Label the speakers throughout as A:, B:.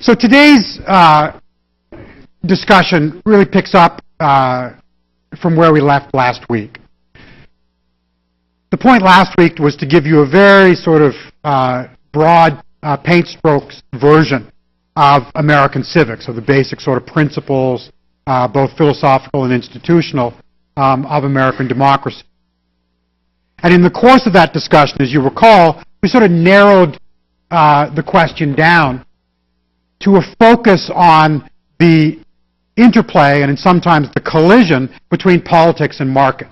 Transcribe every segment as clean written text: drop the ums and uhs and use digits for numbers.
A: So today's discussion really picks up from where we left last week. The point last week was to give you a very sort of broad paint strokes version of American civics, of the basic sort of principles, both philosophical and institutional, of American democracy. And in the course of that discussion, as you recall, we sort of narrowed the question down to a focus on the interplay and sometimes the collision between politics and market,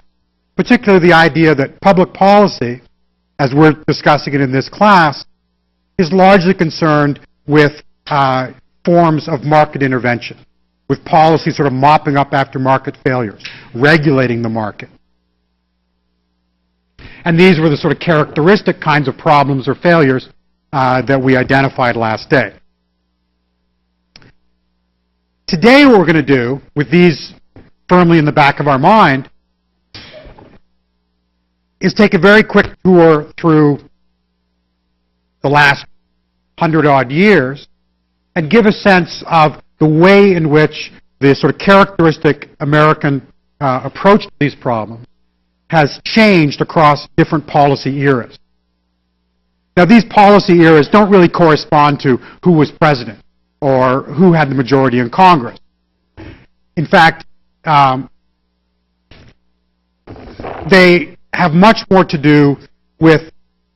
A: particularly the idea that public policy, as we're discussing it in this class, is largely concerned with forms of market intervention, with policy sort of mopping up after market failures, regulating the market. And these were the sort of characteristic kinds of problems or failures that we identified last day. Today what we're going to do, with these firmly in the back of our mind, is take a very quick tour through the last 100-odd years and give a sense of the way in which the sort of characteristic American approach to these problems has changed across different policy eras. Now, these policy eras don't really correspond to who was president or who had the majority in Congress. In fact, they have much more to do with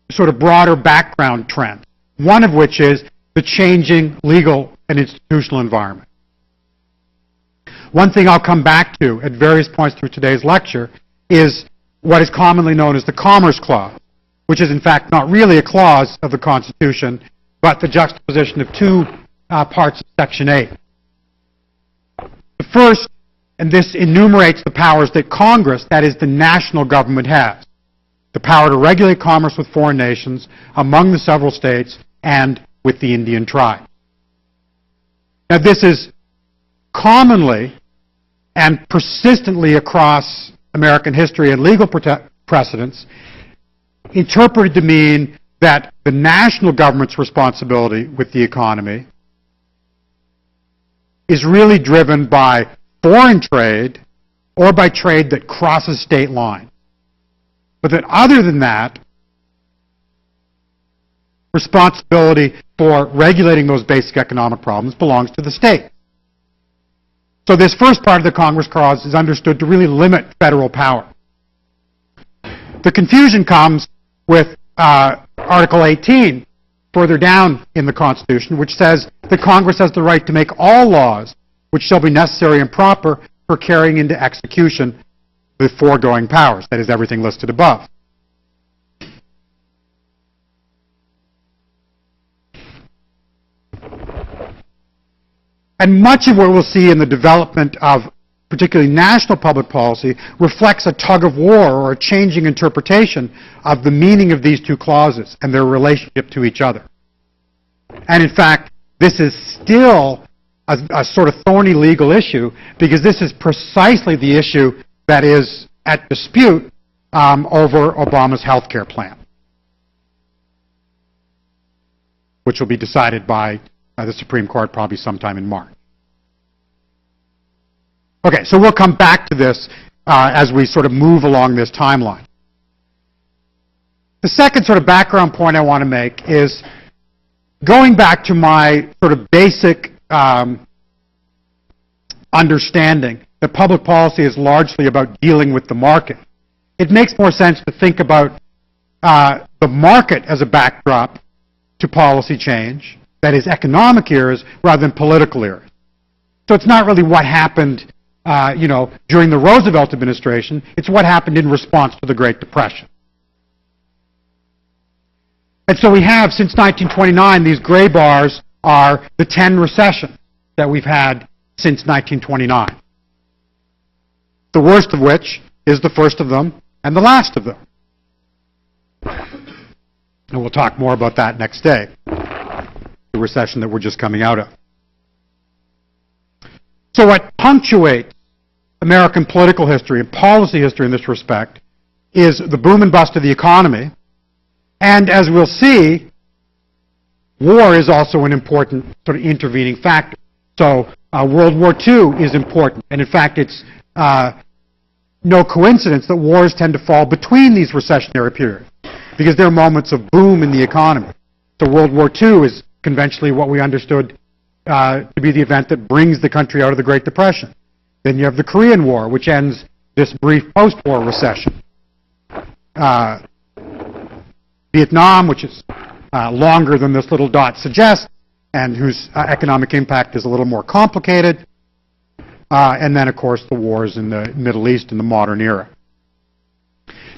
A: sort of broader background trends, one of which is the changing legal and institutional environment. One thing I'll come back to at various points through today's lecture is what is commonly known as the Commerce Clause, which is in fact not really a clause of the Constitution, but the juxtaposition of two parts of Section 8. The first, and this enumerates the powers that Congress, that is the national government, has. The power to regulate commerce with foreign nations, among the several states, and with the Indian tribes. Now, this is commonly and persistently across American history and legal precedents interpreted to mean that the national government's responsibility with the economy is really driven by foreign trade or by trade that crosses state lines. But that other than that, responsibility for regulating those basic economic problems belongs to the state. So this first part of the Commerce Clause is understood to really limit federal power. The confusion comes with Article 18, further down in the Constitution, which says that Congress has the right to make all laws which shall be necessary and proper for carrying into execution the foregoing powers, that is, everything listed above. And much of what we'll see in the development of particularly national public policy reflects a tug of war or a changing interpretation of the meaning of these two clauses and their relationship to each other. And in fact, this is still a sort of thorny legal issue because this is precisely the issue that is at dispute over Obama's health care plan, which will be decided by the Supreme Court probably sometime in March. Okay, so we'll come back to this as we sort of move along this timeline. The second sort of background point I want to make is going back to my sort of basic understanding that public policy is largely about dealing with the market. It makes more sense to think about the market as a backdrop to policy change, that is economic eras, rather than political eras. So it's not really what happened during the Roosevelt administration, it's what happened in response to the Great Depression. And so we have, since 1929, these gray bars are the 10 recessions that we've had since 1929. The worst of which is the first of them and the last of them. And we'll talk more about that next day, the recession that we're just coming out of. So what punctuates American political history and policy history in this respect is the boom and bust of the economy, and as we'll see, war is also an important sort of intervening factor. So World War II is important, and in fact it's no coincidence that wars tend to fall between these recessionary periods, because there are moments of boom in the economy. So World War II is conventionally what we understood to be the event that brings the country out of the Great Depression. Then you have the Korean War, which ends this brief post-war recession. Vietnam, which is longer than this little dot suggests, and whose economic impact is a little more complicated. And then, of course, the wars in the Middle East in the modern era.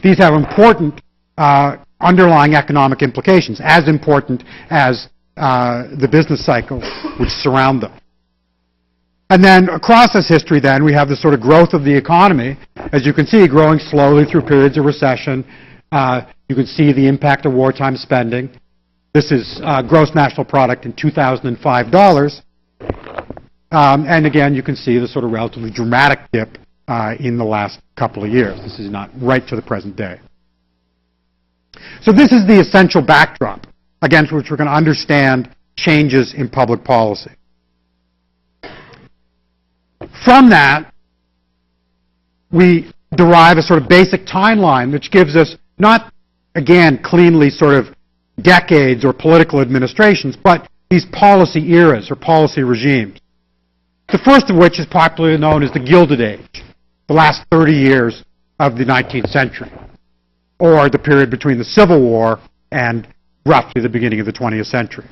A: These have important underlying economic implications, as important as the business cycles which surround them. And then across this history, then, we have the sort of growth of the economy, as you can see, growing slowly through periods of recession. You can see the impact of wartime spending. This is gross national product in 2005 dollars. And again, you can see the sort of relatively dramatic dip in the last couple of years. This is not right to the present day. So this is the essential backdrop against which we're going to understand changes in public policy. From that, we derive a sort of basic timeline which gives us not, again, cleanly sort of decades or political administrations, but these policy eras or policy regimes. The first of which is popularly known as the Gilded Age, the last 30 years of the 19th century, or the period between the Civil War and roughly the beginning of the 20th century.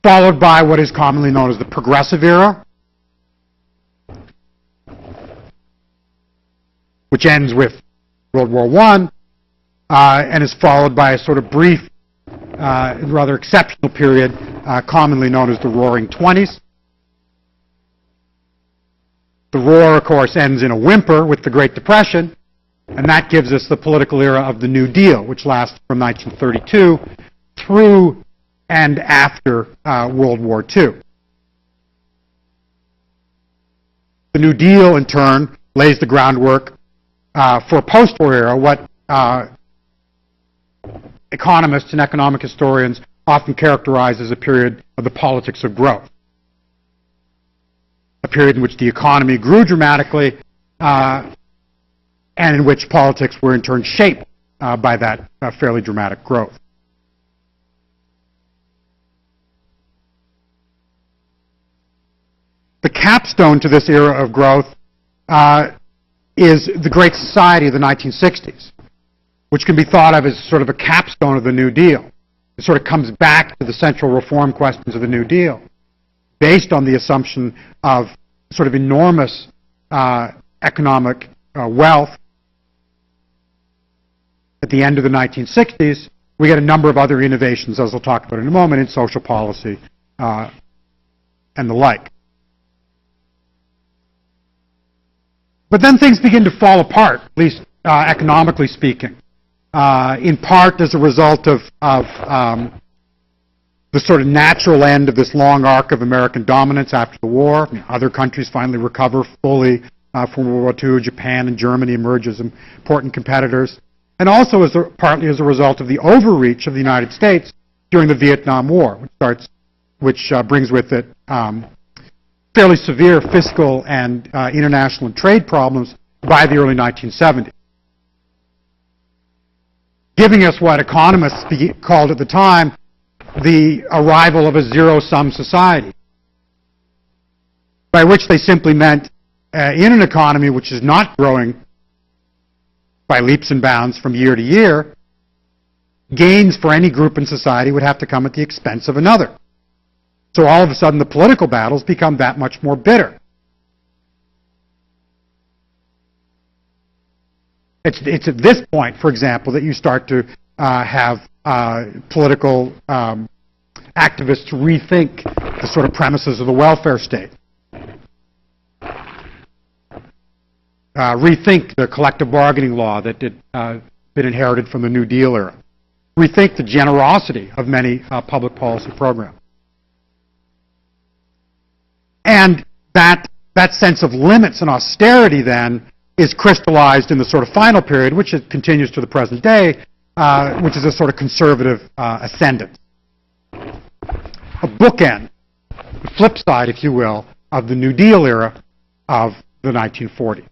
A: Followed by what is commonly known as the Progressive Era, which ends with World War I, and is followed by a sort of brief, rather exceptional period, commonly known as the Roaring Twenties. The roar, of course, ends in a whimper with the Great Depression, and that gives us the political era of the New Deal, which lasts from 1932 through and after World War II. The New Deal, in turn, lays the groundwork for a post-war era, what economists and economic historians often characterize as a period of the politics of growth. A period in which the economy grew dramatically and in which politics were in turn shaped by that fairly dramatic growth. The capstone to this era of growth is the Great Society of the 1960s, which can be thought of as sort of a capstone of the New Deal. It sort of comes back to the central reform questions of the New Deal, based on the assumption of sort of enormous economic wealth. At the end of the 1960s, we get a number of other innovations, as I'll talk about in a moment, in social policy and the like. But then things begin to fall apart, at least economically speaking, in part as a result of the sort of natural end of this long arc of American dominance after the war. Other countries finally recover fully from World War II. Japan and Germany emerge as important competitors. And also partly as a result of the overreach of the United States during the Vietnam War, which brings with it fairly severe fiscal and international and trade problems by the early 1970s. Giving us what economists called at the time the arrival of a zero-sum society, by which they simply meant in an economy which is not growing by leaps and bounds from year to year, gains for any group in society would have to come at the expense of another. So all of a sudden the political battles become that much more bitter. It's at this point, for example, that you start to have political activists rethink the sort of premises of the welfare state. Rethink the collective bargaining law that had been inherited from the New Deal era. Rethink the generosity of many public policy programs. And that sense of limits and austerity then is crystallized in the sort of final period, which it continues to the present day, which is a sort of conservative ascendant. A bookend, the flip side, if you will, of the New Deal era of the 1940s.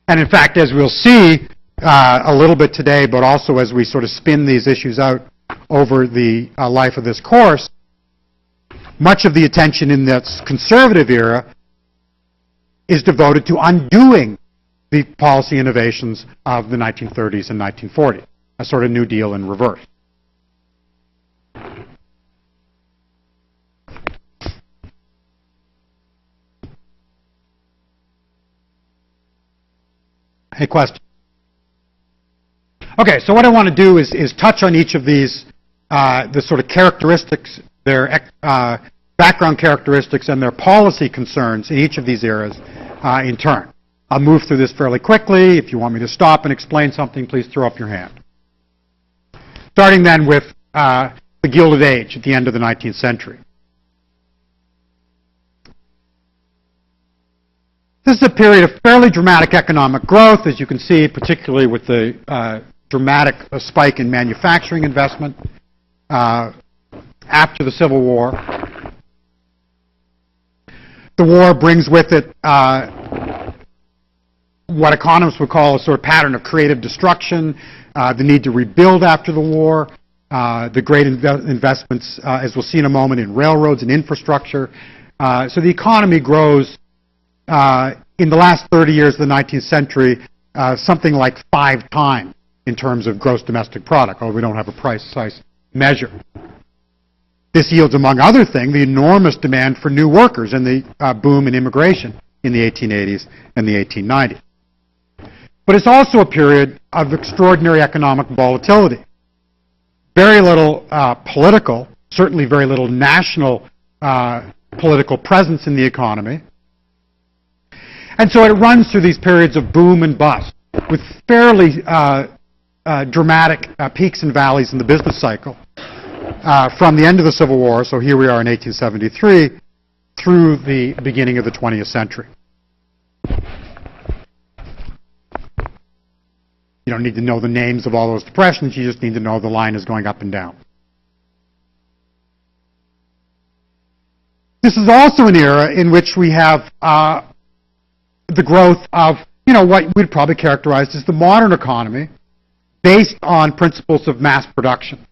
A: And in fact, as we'll see a little bit today, but also as we sort of spin these issues out over the life of this course, much of the attention in this conservative era is devoted to undoing the policy innovations of the 1930s and 1940s, a sort of New Deal in reverse. Any questions? Okay, so what I want to do is touch on each of these, the sort of characteristics, their background characteristics and their policy concerns in each of these eras in turn. I'll move through this fairly quickly. If you want me to stop and explain something, please throw up your hand. Starting then with the Gilded Age at the end of the 19th century. This is a period of fairly dramatic economic growth, as you can see, particularly with the dramatic spike in manufacturing investment after the Civil War. The war brings with it what economists would call a sort of pattern of creative destruction, the need to rebuild after the war, the great investments, as we'll see in a moment, in railroads and infrastructure. So the economy grows in the last 30 years of the 19th century, something like 5 times in terms of gross domestic product, although we don't have a precise measure. This yields, among other things, the enormous demand for new workers and the boom in immigration in the 1880s and the 1890s. But it's also a period of extraordinary economic volatility. Very little political, certainly very little national political presence in the economy. And so it runs through these periods of boom and bust with fairly dramatic peaks and valleys in the business cycle from the end of the Civil War, so here we are in 1873, through the beginning of the 20th century. You don't need to know the names of all those depressions, you just need to know the line is going up and down. This is also an era in which we have the growth of, what we'd probably characterize as the modern economy, based on principles of mass production.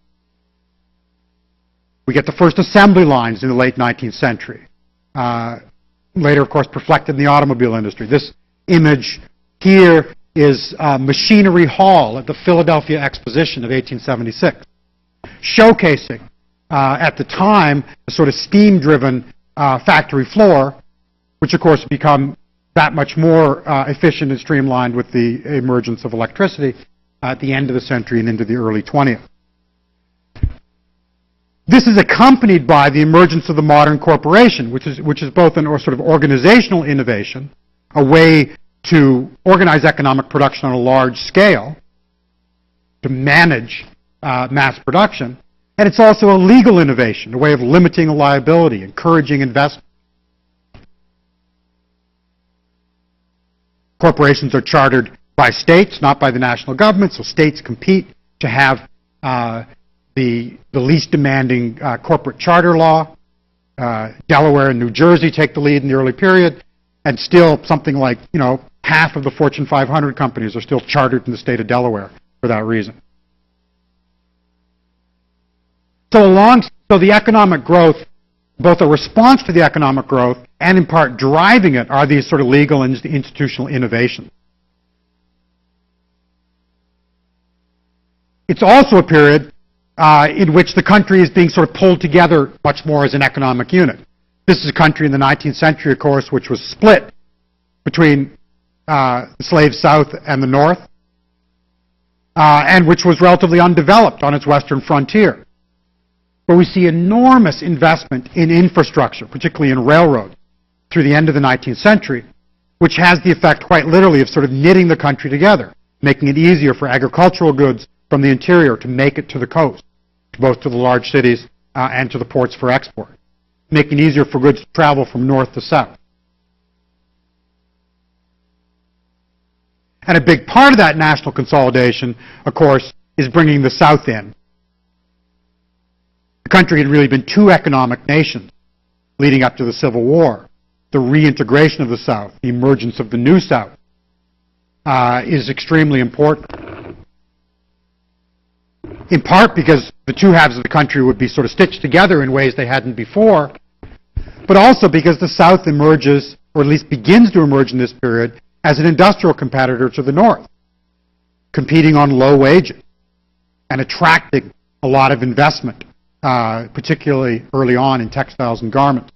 A: We get the first assembly lines in the late 19th century. Later, of course, reflected in the automobile industry. This image here is Machinery Hall at the Philadelphia Exposition of 1876, showcasing, at the time, a sort of steam-driven factory floor, which, of course, become that much more efficient and streamlined with the emergence of electricity at the end of the century and into the early 20th. This is accompanied by the emergence of the modern corporation, which is both an sort of organizational innovation, a way to organize economic production on a large scale, to manage mass production, and it's also a legal innovation, a way of limiting liability, encouraging investment. Corporations are chartered by states, not by the national government, so states compete to have the least demanding corporate charter law. Delaware and New Jersey take the lead in the early period, and still something like, half of the Fortune 500 companies are still chartered in the state of Delaware for that reason. So the economic growth, both a response to the economic growth and in part driving it, are these sort of legal and institutional innovations. It's also a period in which the country is being sort of pulled together much more as an economic unit. This is a country in the 19th century, of course, which was split between the slave South and the North, and which was relatively undeveloped on its western frontier. But we see enormous investment in infrastructure, particularly in railroads, through the end of the 19th century, which has the effect, quite literally, of sort of knitting the country together, making it easier for agricultural goods from the interior to make it to the coast, both to the large cities and to the ports for export, making it easier for goods to travel from north to south. And a big part of that national consolidation, of course, is bringing the South in. The country had really been two economic nations leading up to the Civil War. The reintegration of the South, the emergence of the New South, is extremely important. In part because the two halves of the country would be sort of stitched together in ways they hadn't before, but also because the South emerges, or at least begins to emerge in this period, as an industrial competitor to the North, competing on low wages and attracting a lot of investment, particularly early on in textiles and garments,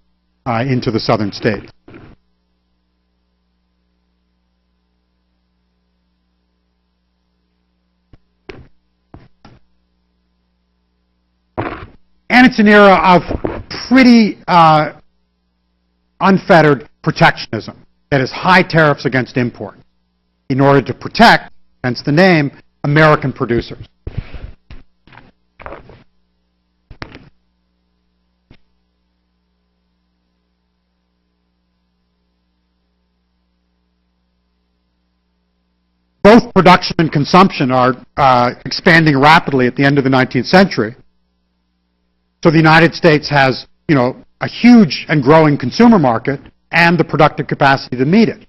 A: into the southern states. And it's an era of pretty unfettered protectionism. That is, high tariffs against imports in order to protect, hence the name, American producers. Both production and consumption are expanding rapidly at the end of the 19th century. So the United States has, a huge and growing consumer market and the productive capacity to meet it.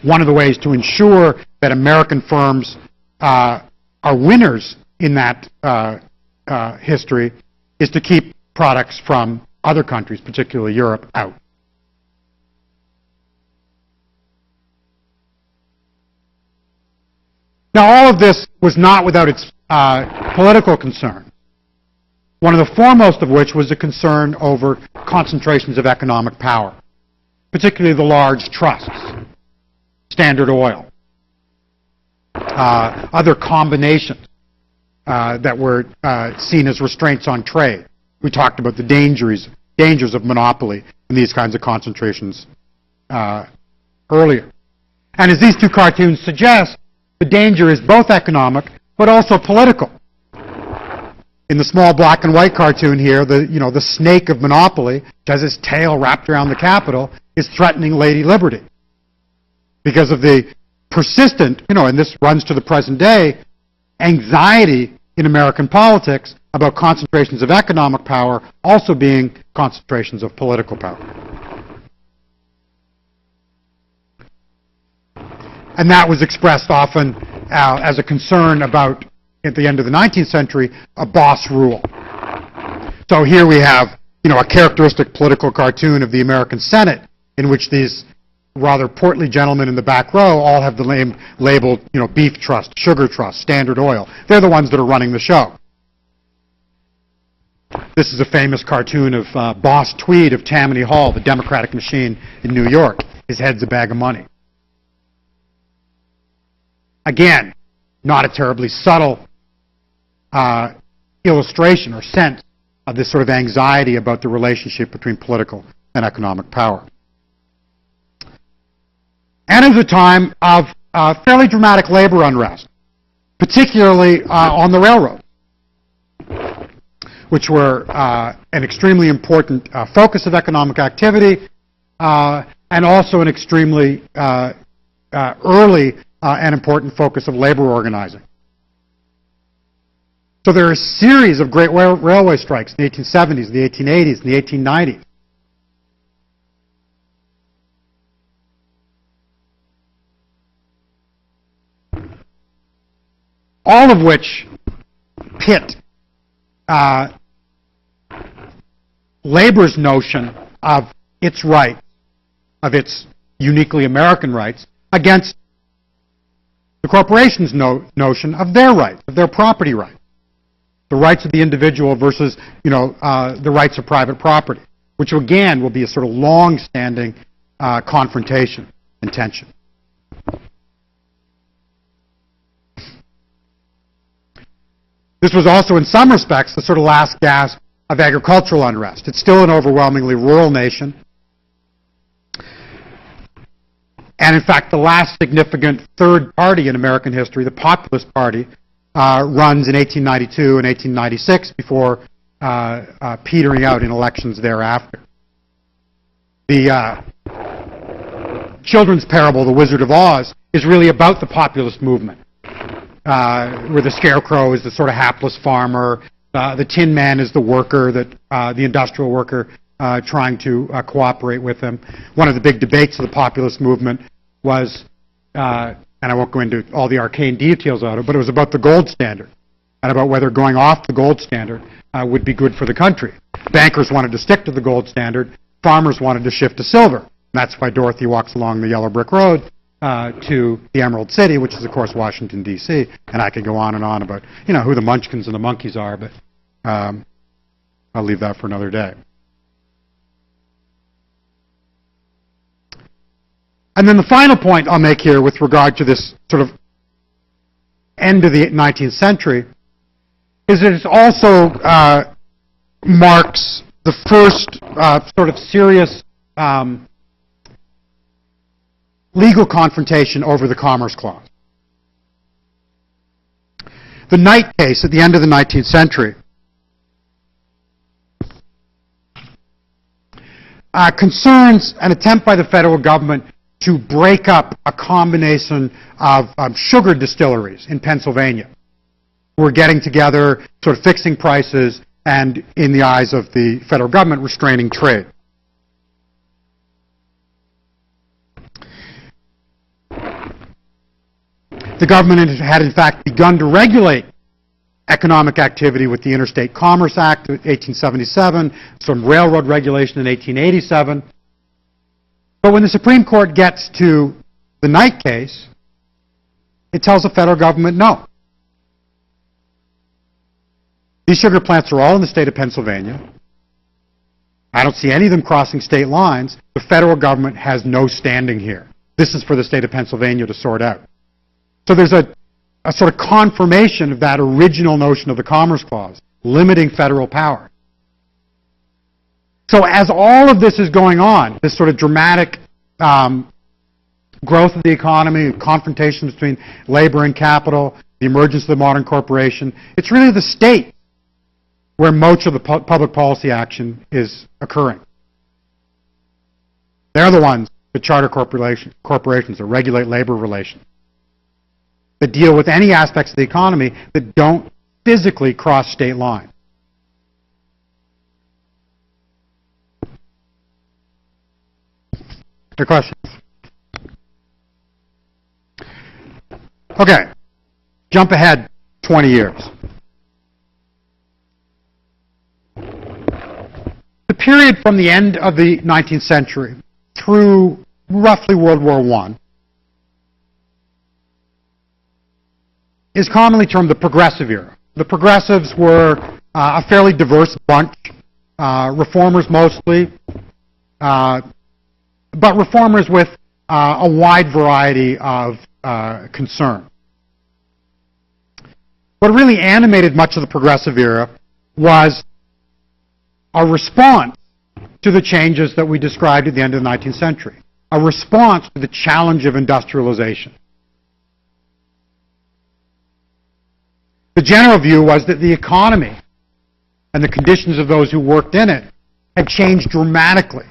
A: One of the ways to ensure that American firms are winners in that history is to keep products from other countries, particularly Europe, out. Now, all of this was not without its political concern. One of the foremost of which was a concern over concentrations of economic power, particularly the large trusts, Standard Oil, other combinations that were seen as restraints on trade. We talked about the dangers of monopoly in these kinds of concentrations earlier. And as these two cartoons suggest, the danger is both economic but also political. In the small black and white cartoon here, the snake of monopoly, which has its tail wrapped around the Capitol, is threatening Lady Liberty. Because of the persistent, and this runs to the present day, anxiety in American politics about concentrations of economic power also being concentrations of political power. And that was expressed often as a concern about, at the end of the 19th century, a boss rule. So here we have, a characteristic political cartoon of the American Senate in which these rather portly gentlemen in the back row all have the name labeled, Beef Trust, Sugar Trust, Standard Oil. They're the ones that are running the show. This is a famous cartoon of Boss Tweed of Tammany Hall, the Democratic machine in New York. His head's a bag of money. Again, not a terribly subtle illustration or sense of this sort of anxiety about the relationship between political and economic power. And it was a time of fairly dramatic labor unrest, particularly on the railroads, which were an extremely important focus of economic activity and also an extremely early and important focus of labor organizing. So there are a series of great railway strikes in the 1870s, the 1880s, and the 1890s. All of which pit labor's notion of its rights, of its uniquely American rights, against the corporation's notion of their rights, of their property rights. The rights of the individual versus, the rights of private property, which again will be a sort of long-standing confrontation and tension. This was also, in some respects, the sort of last gasp of agricultural unrest. It's still an overwhelmingly rural nation. And in fact, the last significant third party in American history, the Populist Party, runs in 1892 and 1896 before petering out in elections thereafter. The children's parable, The Wizard of Oz, is really about the populist movement, where the scarecrow is the sort of hapless farmer, the tin man is the worker, the industrial worker trying to cooperate with him. One of the big debates of the populist movement was, and I won't go into all the arcane details of it, but it was about the gold standard and about whether going off the gold standard would be good for the country. Bankers wanted to stick to the gold standard. Farmers wanted to shift to silver. And that's why Dorothy walks along the yellow brick road to the Emerald City, which is, of course, Washington, D.C. And I could go on and on about, who the munchkins and the monkeys are, but I'll leave that for another day. And then the final point I'll make here with regard to this sort of end of the 19th century is that it also marks the first sort of serious legal confrontation over the Commerce Clause. The Knight case at the end of the 19th century concerns an attempt by the federal government to break up a combination of sugar distilleries in Pennsylvania who were getting together, sort of fixing prices, and in the eyes of the federal government, restraining trade. The government had, in fact, begun to regulate economic activity with the Interstate Commerce Act of 1877, some railroad regulation in 1887. But when the Supreme Court gets to the Knight case, it tells the federal government no. These sugar plants are all in the state of Pennsylvania. I don't see any of them crossing state lines. The federal government has no standing here. This is for the state of Pennsylvania to sort out. So there's a sort of confirmation of that original notion of the Commerce Clause, limiting federal power. So as all of this is going on, this sort of dramatic growth of the economy, confrontation between labor and capital, the emergence of the modern corporation, it's really the state where much of the public policy action is occurring. They're the ones that charter corporations that regulate labor relations, that deal with any aspects of the economy that don't physically cross state lines. Your questions? Okay. Jump ahead 20 years. The period from the end of the 19th century through roughly World War I is commonly termed the Progressive Era. The Progressives were a fairly diverse bunch, reformers mostly, but reformers with a wide variety of concern. What really animated much of the Progressive Era was a response to the changes that we described at the end of the 19th century, a response to the challenge of industrialization. The general view was that the economy and the conditions of those who worked in it had changed dramatically.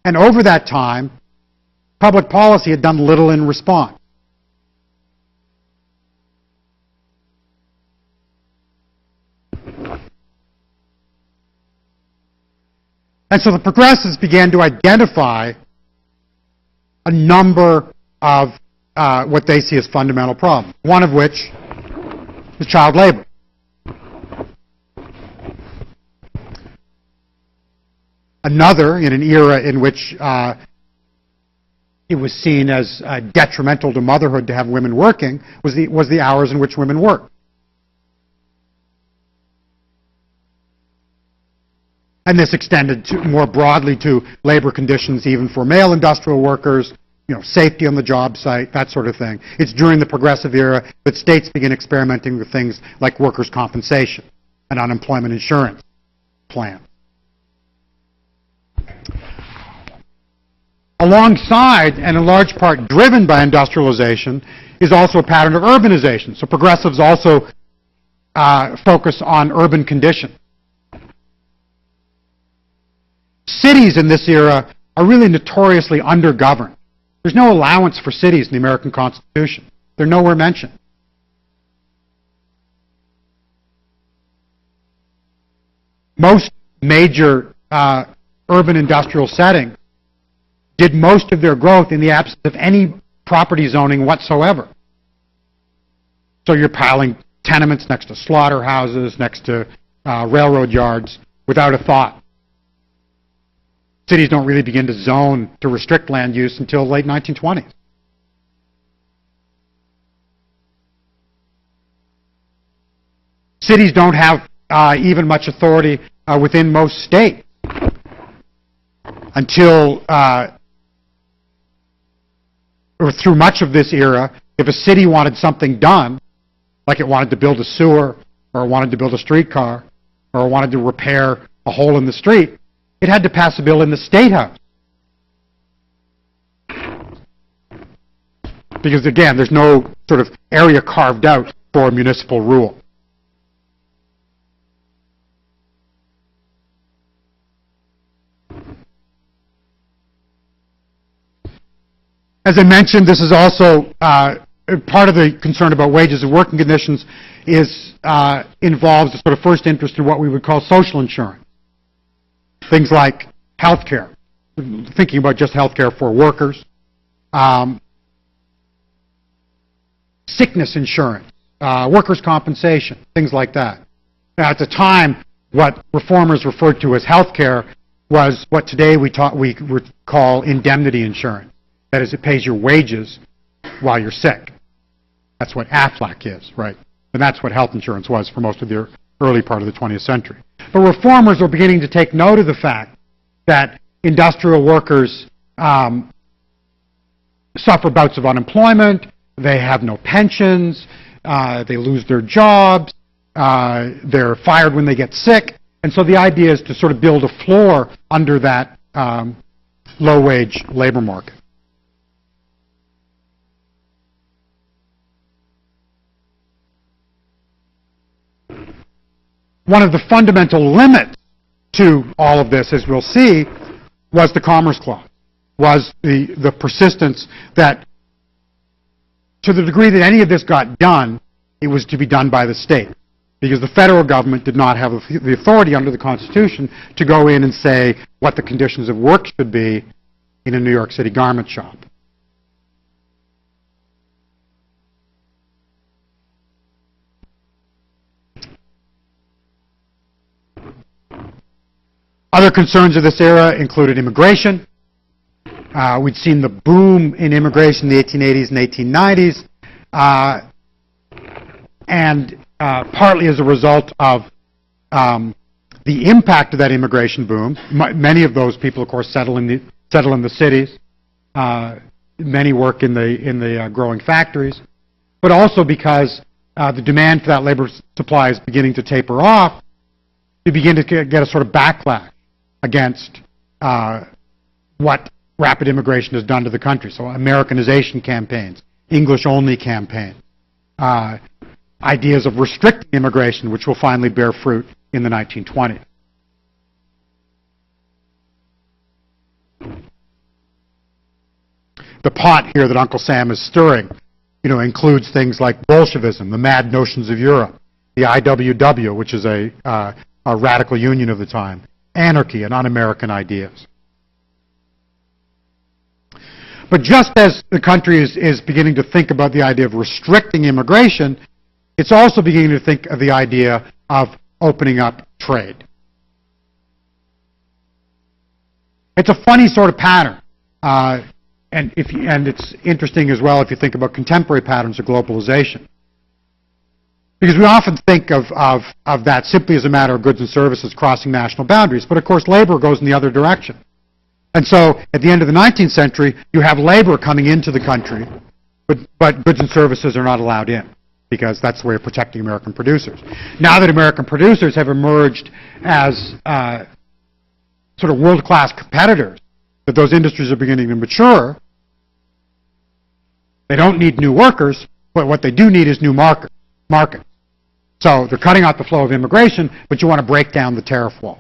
A: And over that time, public policy had done little in response. And so the progressives began to identify a number of what they see as fundamental problems, one of which is child labor. Another, in an era in which it was seen as detrimental to motherhood to have women working, was the hours in which women worked. And this extended more broadly to labor conditions even for male industrial workers, safety on the job site, that sort of thing. It's during the Progressive Era that states begin experimenting with things like workers' compensation and unemployment insurance plans. Alongside, and in large part driven by industrialization, is also a pattern of urbanization. So progressives also focus on urban conditions. Cities in this era are really notoriously undergoverned. There's no allowance for cities in the American Constitution. They're nowhere mentioned. Most major urban industrial settings did most of their growth in the absence of any property zoning whatsoever. So you're piling tenements next to slaughterhouses, next to railroad yards, without a thought. Cities don't really begin to zone to restrict land use until late 1920s. Cities don't have even much authority within most states until, or through much of this era, if a city wanted something done, like it wanted to build a sewer, or it wanted to build a streetcar, or it wanted to repair a hole in the street, it had to pass a bill in the State House. Because, again, there's no sort of area carved out for municipal rule. As I mentioned, this is also part of the concern about wages and working conditions involves the sort of first interest in what we would call social insurance. Things like health care, thinking about just health care for workers, sickness insurance, workers' compensation, things like that. Now, at the time, what reformers referred to as health care was what today we call indemnity insurance. That is, it pays your wages while you're sick. That's what AFLAC is, right? And that's what health insurance was for most of the early part of the 20th century. But reformers were beginning to take note of the fact that industrial workers suffer bouts of unemployment, they have no pensions, they lose their jobs, they're fired when they get sick, and so the idea is to sort of build a floor under that low-wage labor market. One of the fundamental limits to all of this, as we'll see, was the Commerce Clause, was the persistence that to the degree that any of this got done, it was to be done by the state, because the federal government did not have the authority under the Constitution to go in and say what the conditions of work should be in a New York City garment shop. Other concerns of this era included immigration. We'd seen the boom in immigration in the 1880s and 1890s, and partly as a result of the impact of that immigration boom. Many of those people, of course, settle in the cities. Many work in the growing factories, but also because the demand for that labor supply is beginning to taper off. You begin to get a sort of backlash against what rapid immigration has done to the country. So Americanization campaigns, English-only campaigns, ideas of restricting immigration, which will finally bear fruit in the 1920s. The pot here that Uncle Sam is stirring, includes things like Bolshevism, the mad notions of Europe, the IWW, which is a radical union of the time, anarchy and un-American ideas. But just as the country is beginning to think about the idea of restricting immigration, it's also beginning to think of the idea of opening up trade. It's a funny sort of pattern, and it's interesting as well if you think about contemporary patterns of globalization. Because we often think of that simply as a matter of goods and services crossing national boundaries, but of course labor goes in the other direction. And so at the end of the 19th century, you have labor coming into the country, but goods and services are not allowed in, because that's the way of protecting American producers. Now that American producers have emerged as sort of world-class competitors, that those industries are beginning to mature, they don't need new workers, but what they do need is new markets. So they're cutting out the flow of immigration, but you want to break down the tariff wall.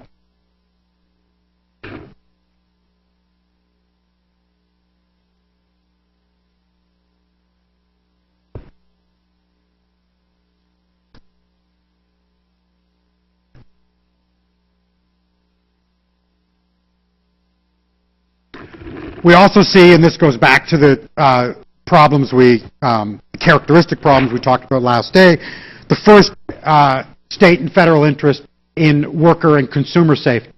A: We also see, and this goes back to the characteristic problems we talked about last day, the first state and federal interest in worker and consumer safety.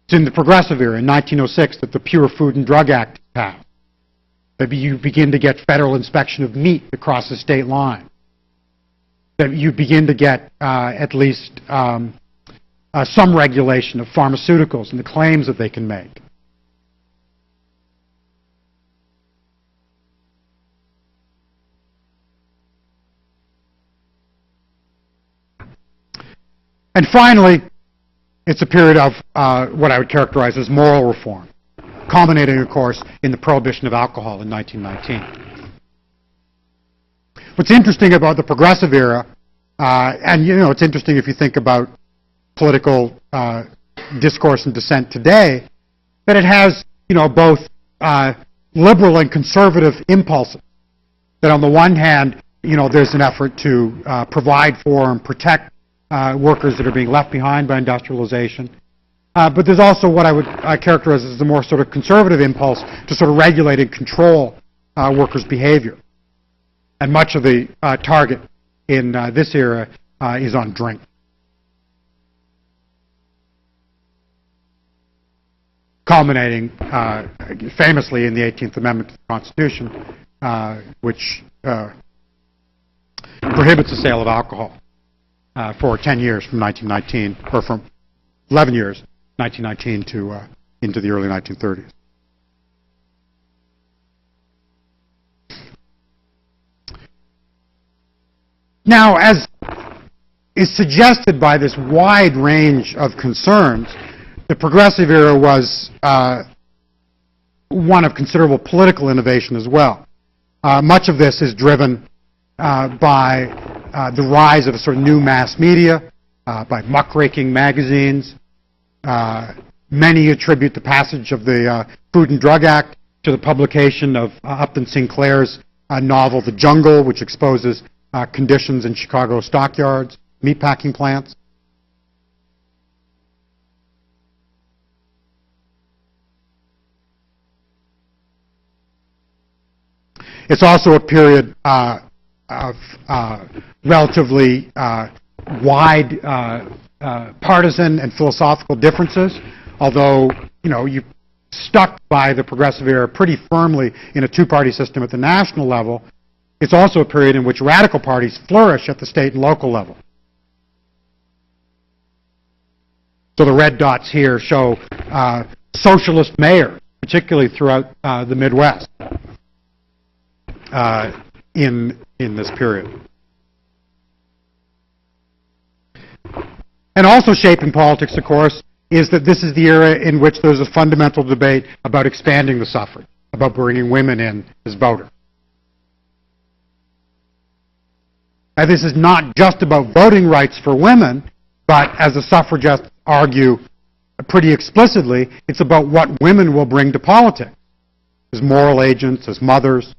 A: It's in the Progressive era, in 1906, that the Pure Food and Drug Act is passed. That you begin to get federal inspection of meat across the state line. That you begin to get at least some regulation of pharmaceuticals and the claims that they can make. And finally, it's a period of what I would characterize as moral reform, culminating, of course, in the prohibition of alcohol in 1919. What's interesting about the Progressive era, and it's interesting if you think about political discourse and dissent today, that it has, both liberal and conservative impulses. That on the one hand, there's an effort to provide for and protect workers that are being left behind by industrialization. But there's also what I would characterize as the more sort of conservative impulse to sort of regulate and control workers' behavior. And much of the target in this era is on drink. Culminating famously in the 18th Amendment to the Constitution, which prohibits the sale of alcohol for 10 years from 1919, or from 11 years, 1919 to into the early 1930s. Now, as is suggested by this wide range of concerns, the Progressive era was one of considerable political innovation as well. Much of this is driven by the rise of a sort of new mass media, by muckraking magazines. Many attribute the passage of the Food and Drug Act to the publication of Upton Sinclair's novel The Jungle, which exposes conditions in Chicago stockyards, meatpacking plants. It's also a period of relatively wide partisan and philosophical differences, although, you stuck by the Progressive era pretty firmly in a two-party system at the national level. It's also a period in which radical parties flourish at the state and local level. So the red dots here show socialist mayors, particularly throughout the Midwest, in this period. And also shaping politics, of course, is that this is the era in which there's a fundamental debate about expanding the suffrage, about bringing women in as voters. And this is not just about voting rights for women, but as the suffragists argue pretty explicitly, it's about what women will bring to politics as moral agents, as mothers.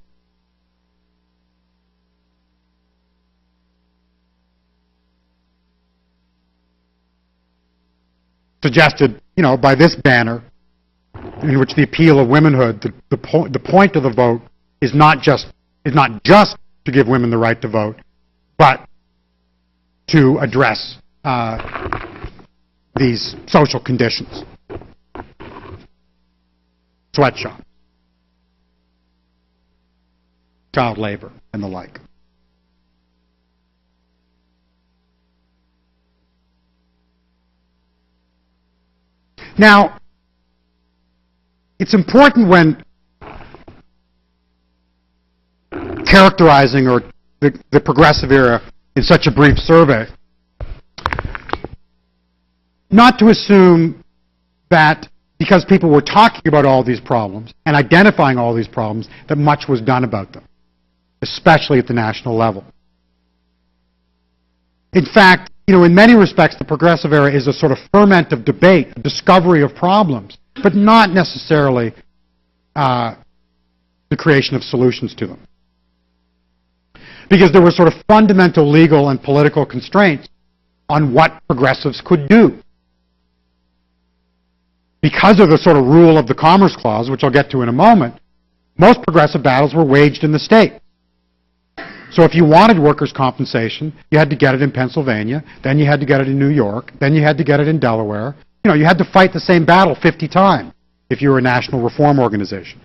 A: Suggested, by this banner, in which the appeal of womanhood, the point of the vote is not just to give women the right to vote, but to address these social conditions. Sweatshops, child labor, and the like. Now, it's important when characterizing the Progressive era in such a brief survey, not to assume that because people were talking about all these problems and identifying all these problems, that much was done about them, especially at the national level. In fact, in many respects, the Progressive era is a sort of ferment of debate, a discovery of problems, but not necessarily the creation of solutions to them. Because there were sort of fundamental legal and political constraints on what progressives could do. because of the sort of rule of the Commerce Clause, which I'll get to in a moment, most progressive battles were waged in the state. So if you wanted workers' compensation, you had to get it in Pennsylvania, then you had to get it in New York, then you had to get it in Delaware. You know, you had to fight the same battle 50 times if you were a national reform organization.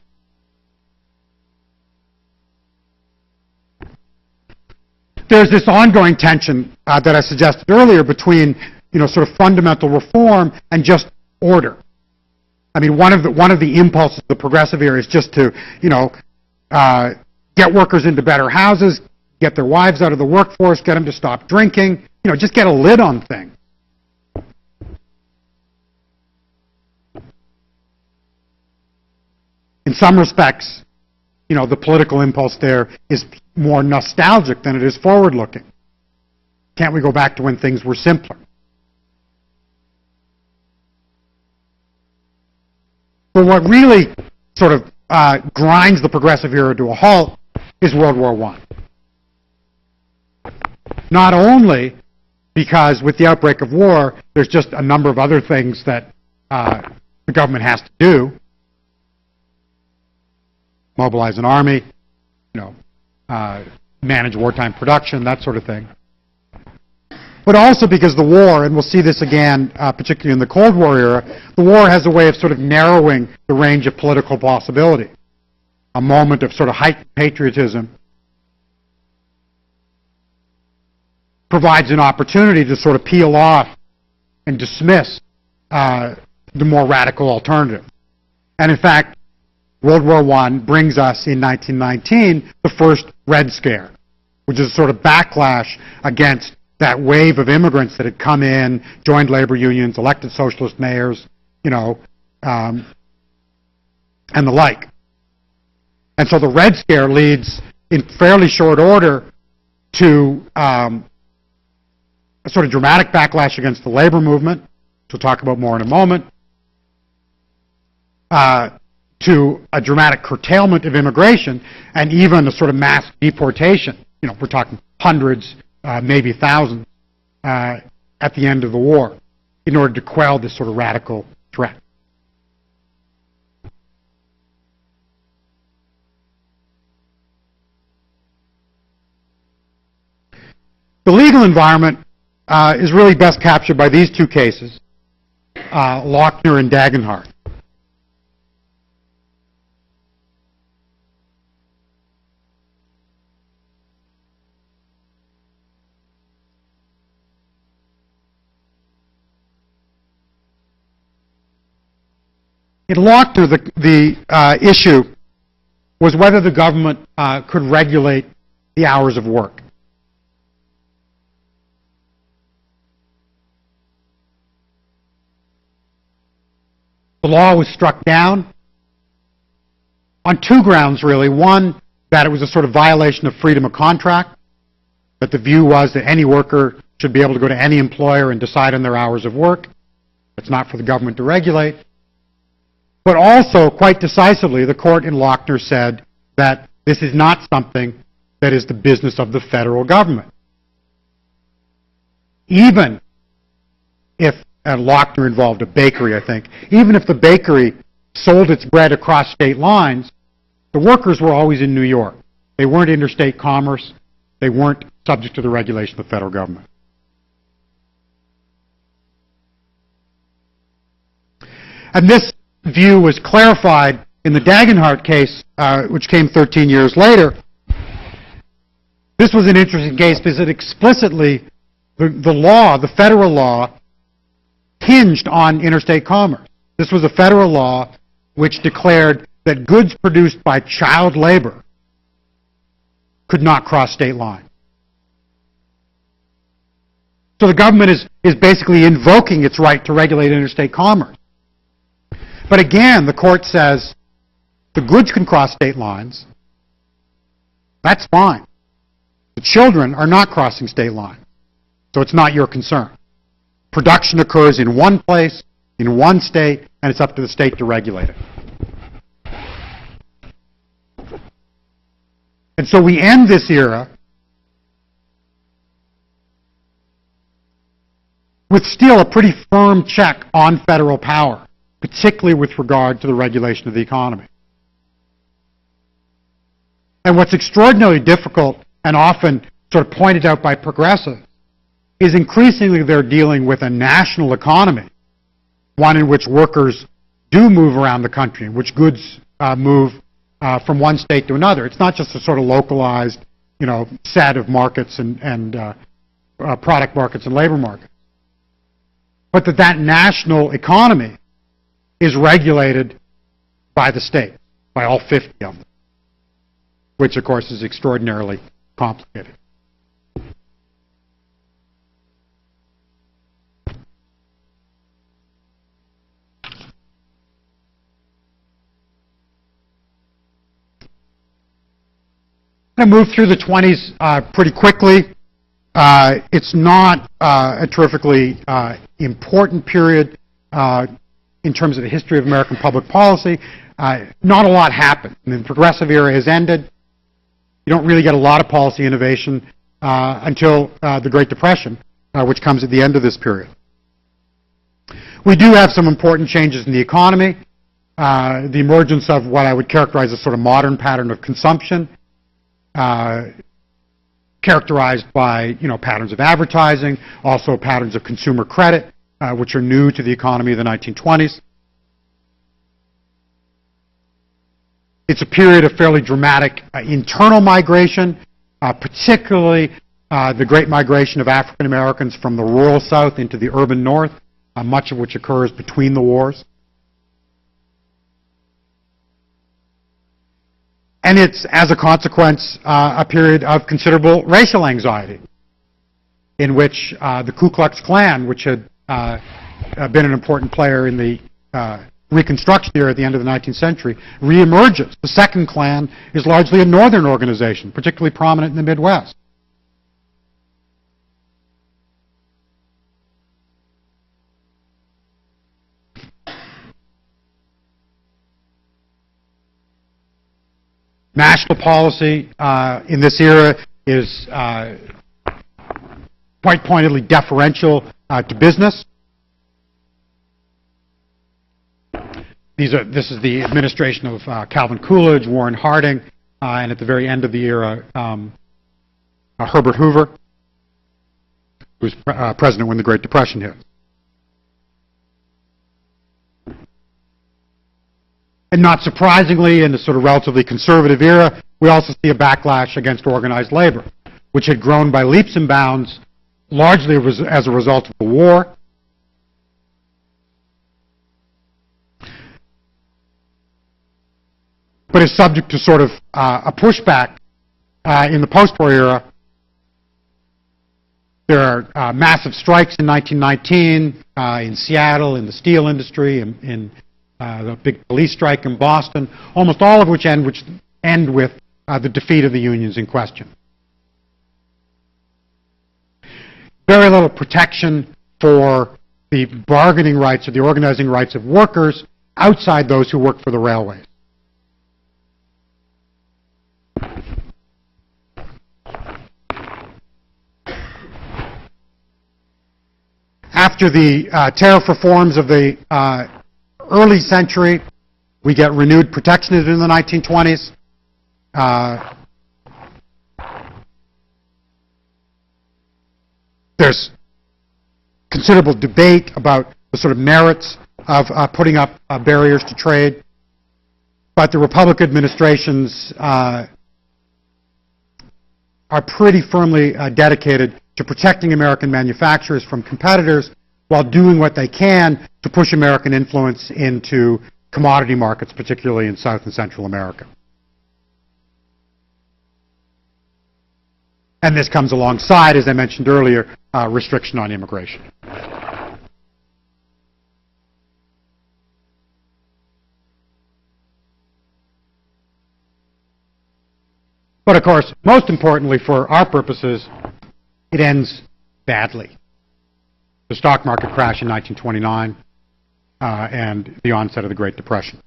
A: There's this ongoing tension that I suggested earlier between, you know, sort of fundamental reform and just order. I mean, one of the impulses of the progressive era is just to, you know, get workers into better houses, get their wives out of the workforce, get them to stop drinking, you know, just get a lid on things. In some respects, you know, the political impulse there is more nostalgic than it is forward-looking. Can't we go back to when things were simpler? But what really sort of grinds the progressive era to a halt is World War I. Not only because with the outbreak of war, there's just a number of other things that the government has to do. Mobilize an army, you know, manage wartime production, that sort of thing. But also because the war, and we'll see this again, particularly in the Cold War era, the war has a way of sort of narrowing the range of political possibility. A moment of sort of heightened patriotism provides an opportunity to sort of peel off and dismiss the more radical alternative. And in fact, World War I brings us in 1919 the first Red Scare, which is a sort of backlash against that wave of immigrants that had come in, joined labor unions, elected socialist mayors, you know, and the like. And so the Red Scare leads in fairly short order to a sort of dramatic backlash against the labor movement, which we'll talk about more in a moment, to a dramatic curtailment of immigration, and even a sort of mass deportation. You know, we're talking hundreds, maybe thousands, at the end of the war, in order to quell this sort of radical threat. The legal environment is really best captured by these two cases, Lochner and Dagenhart. In Lochner, the issue was whether the government could regulate the hours of work. The law was struck down on two grounds, really. One, that it was a sort of violation of freedom of contract, that the view was that any worker should be able to go to any employer and decide on their hours of work. It's not for the government to regulate. But also, quite decisively, the court in Lochner said that this is not something that is the business of the federal government. Even if, and Lochner involved a bakery, I think, even if the bakery sold its bread across state lines, the workers were always in New York. They weren't interstate commerce. They weren't subject to the regulation of the federal government. And this view was clarified in the Dagenhart case, which came 13 years later. This was an interesting case because it explicitly, the law, the federal law, hinged on interstate commerce. This was a federal law which declared that goods produced by child labor could not cross state lines. So the government is basically invoking its right to regulate interstate commerce. But again, the court says the goods can cross state lines. That's fine. The children are not crossing state lines, so it's not your concern. Production occurs in one place, in one state, and it's up to the state to regulate it. And so we end this era with still a pretty firm check on federal power. particularly with regard to the regulation of the economy. And what's extraordinarily difficult and often sort of pointed out by progressives is increasingly they're dealing with a national economy, one in which workers do move around the country, in which goods move from one state to another. It's not just a sort of localized, set of markets and product markets and labor markets, but that national economy is regulated by the state, by all 50 of them, which of course is extraordinarily complicated. I'm going to move through the 20s pretty quickly. It's not a terrifically important period in terms of the history of American public policy. Not a lot happened. I mean, the progressive era has ended. You don't really get a lot of policy innovation until the Great Depression, which comes at the end of this period. We do have some important changes in the economy. The emergence of what I would characterize as sort of modern pattern of consumption, characterized by patterns of advertising, also patterns of consumer credit, which are new to the economy of the 1920s. It's a period of fairly dramatic internal migration, particularly the great migration of African Americans from the rural South into the urban North, much of which occurs between the wars. And it's, as a consequence, a period of considerable racial anxiety, in which the Ku Klux Klan, which had been an important player in the Reconstruction era at the end of the 19th century, reemerges. The second Klan is largely a northern organization, particularly prominent in the Midwest. National policy in this era is quite pointedly deferential to business. This is the administration of Calvin Coolidge, Warren Harding, and at the very end of the era, Herbert Hoover, who was president when the Great Depression hit. And not surprisingly, in the sort of relatively conservative era, we also see a backlash against organized labor, which had grown by leaps and bounds, largely as a result of the war. But is subject to sort of a pushback in the post-war era. There are massive strikes in 1919 in Seattle, in the steel industry, in the big police strike in Boston, almost all of which end with the defeat of the unions in question. Very little protection for the bargaining rights or the organizing rights of workers outside those who work for the railways. After the tariff reforms of the early century, we get renewed protectionism in the 1920s. There's considerable debate about the sort of merits of putting up barriers to trade, but the Republican administrations are pretty firmly dedicated to protecting American manufacturers from competitors while doing what they can to push American influence into commodity markets, particularly in South and Central America. And this comes alongside, as I mentioned earlier, restriction on immigration. But of course, most importantly for our purposes, it ends badly. The stock market crash in 1929 and the onset of the Great Depression.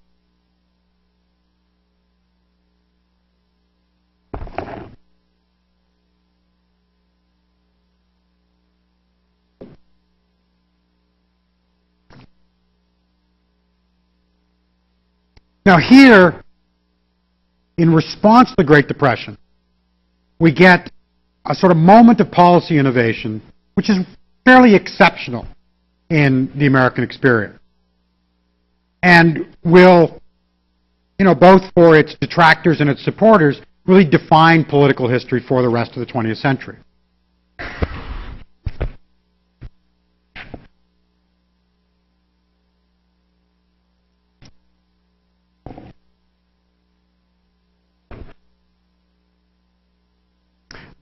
A: Now here, in response to the Great Depression, we get a sort of moment of policy innovation, which is fairly exceptional in the American experience, and will, both for its detractors and its supporters, really define political history for the rest of the 20th century.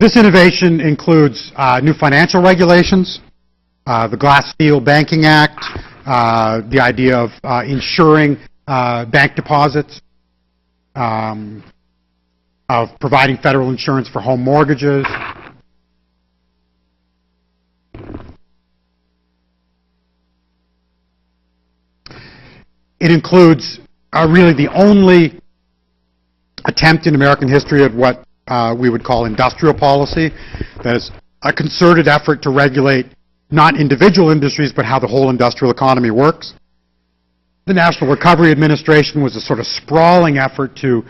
A: This innovation includes new financial regulations, the Glass-Steagall Banking Act, the idea of insuring bank deposits, of providing federal insurance for home mortgages. It includes really the only attempt in American history at what we would call industrial policy. That is a concerted effort to regulate not individual industries, but how the whole industrial economy works. The National Recovery Administration was a sort of sprawling effort to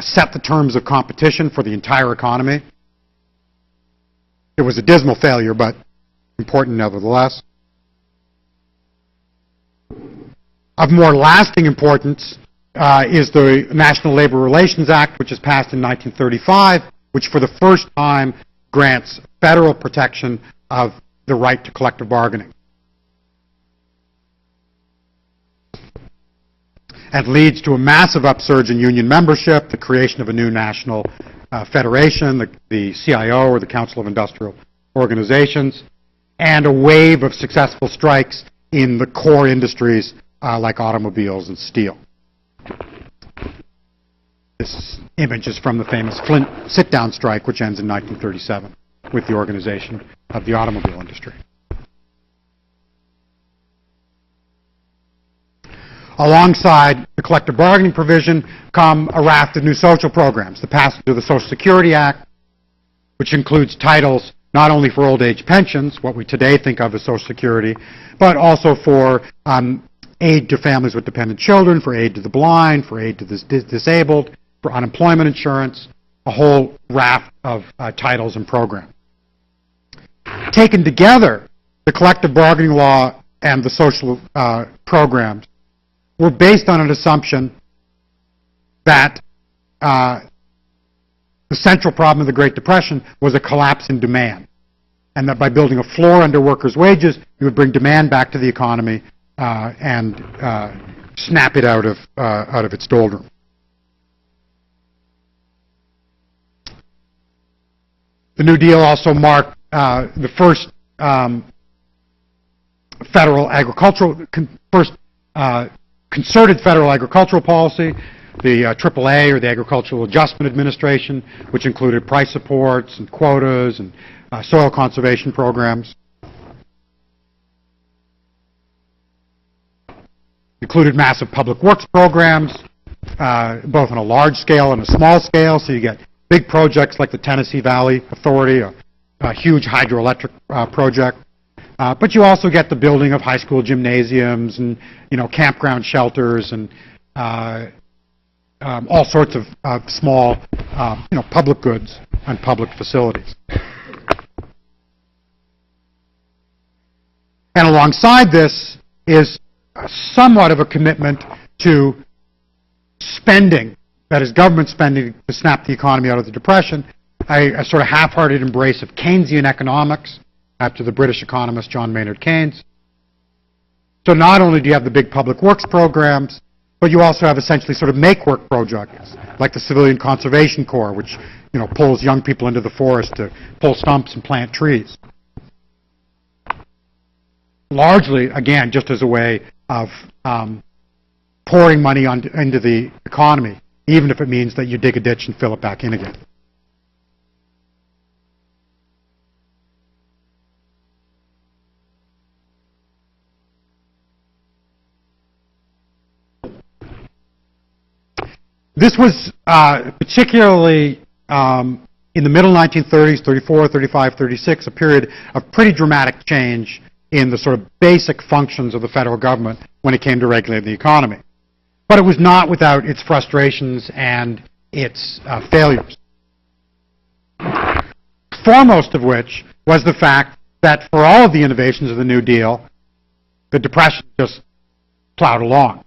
A: set the terms of competition for the entire economy. It was a dismal failure, but important nevertheless. Of more lasting importance is the National Labor Relations Act, which was passed in 1935, which for the first time grants federal protection of the right to collective bargaining. And leads to a massive upsurge in union membership, the creation of a new national federation, the CIO, or the Council of Industrial Organizations, and a wave of successful strikes in the core industries like automobiles and steel. This image is from the famous Flint sit-down strike, which ends in 1937 with the organization of the automobile industry. Alongside the collective bargaining provision come a raft of new social programs. The passage of the Social Security Act, which includes titles not only for old age pensions, what we today think of as Social Security, but also for aid to families with dependent children, for aid to the blind, for aid to the disabled, for unemployment insurance, a whole raft of titles and programs. Taken together, the collective bargaining law and the social programs were based on an assumption that the central problem of the Great Depression was a collapse in demand, and that by building a floor under workers' wages, you would bring demand back to the economy and snap it out of its doldrum. The New Deal also marked the first concerted federal agricultural policy, the AAA, or the Agricultural Adjustment Administration, which included price supports and quotas and soil conservation programs. Included massive public works programs, both on a large scale and a small scale, so you get big projects like the Tennessee Valley Authority, a huge hydroelectric project. But you also get the building of high school gymnasiums and campground shelters and all sorts of small public goods and public facilities. And alongside this is somewhat of a commitment to spending, that is government spending, to snap the economy out of the Depression, a sort of half-hearted embrace of Keynesian economics after the British economist John Maynard Keynes. So not only do you have the big public works programs, but you also have essentially sort of make-work projects, like the Civilian Conservation Corps, which pulls young people into the forest to pull stumps and plant trees. Largely, again, just as a way of pouring money into the economy, even if it means that you dig a ditch and fill it back in again. This was particularly in the middle 1930s, 34, 35, 36, a period of pretty dramatic change in the sort of basic functions of the federal government when it came to regulating the economy. But it was not without its frustrations and its failures. Foremost of which was the fact that for all of the innovations of the New Deal, the Depression just plowed along.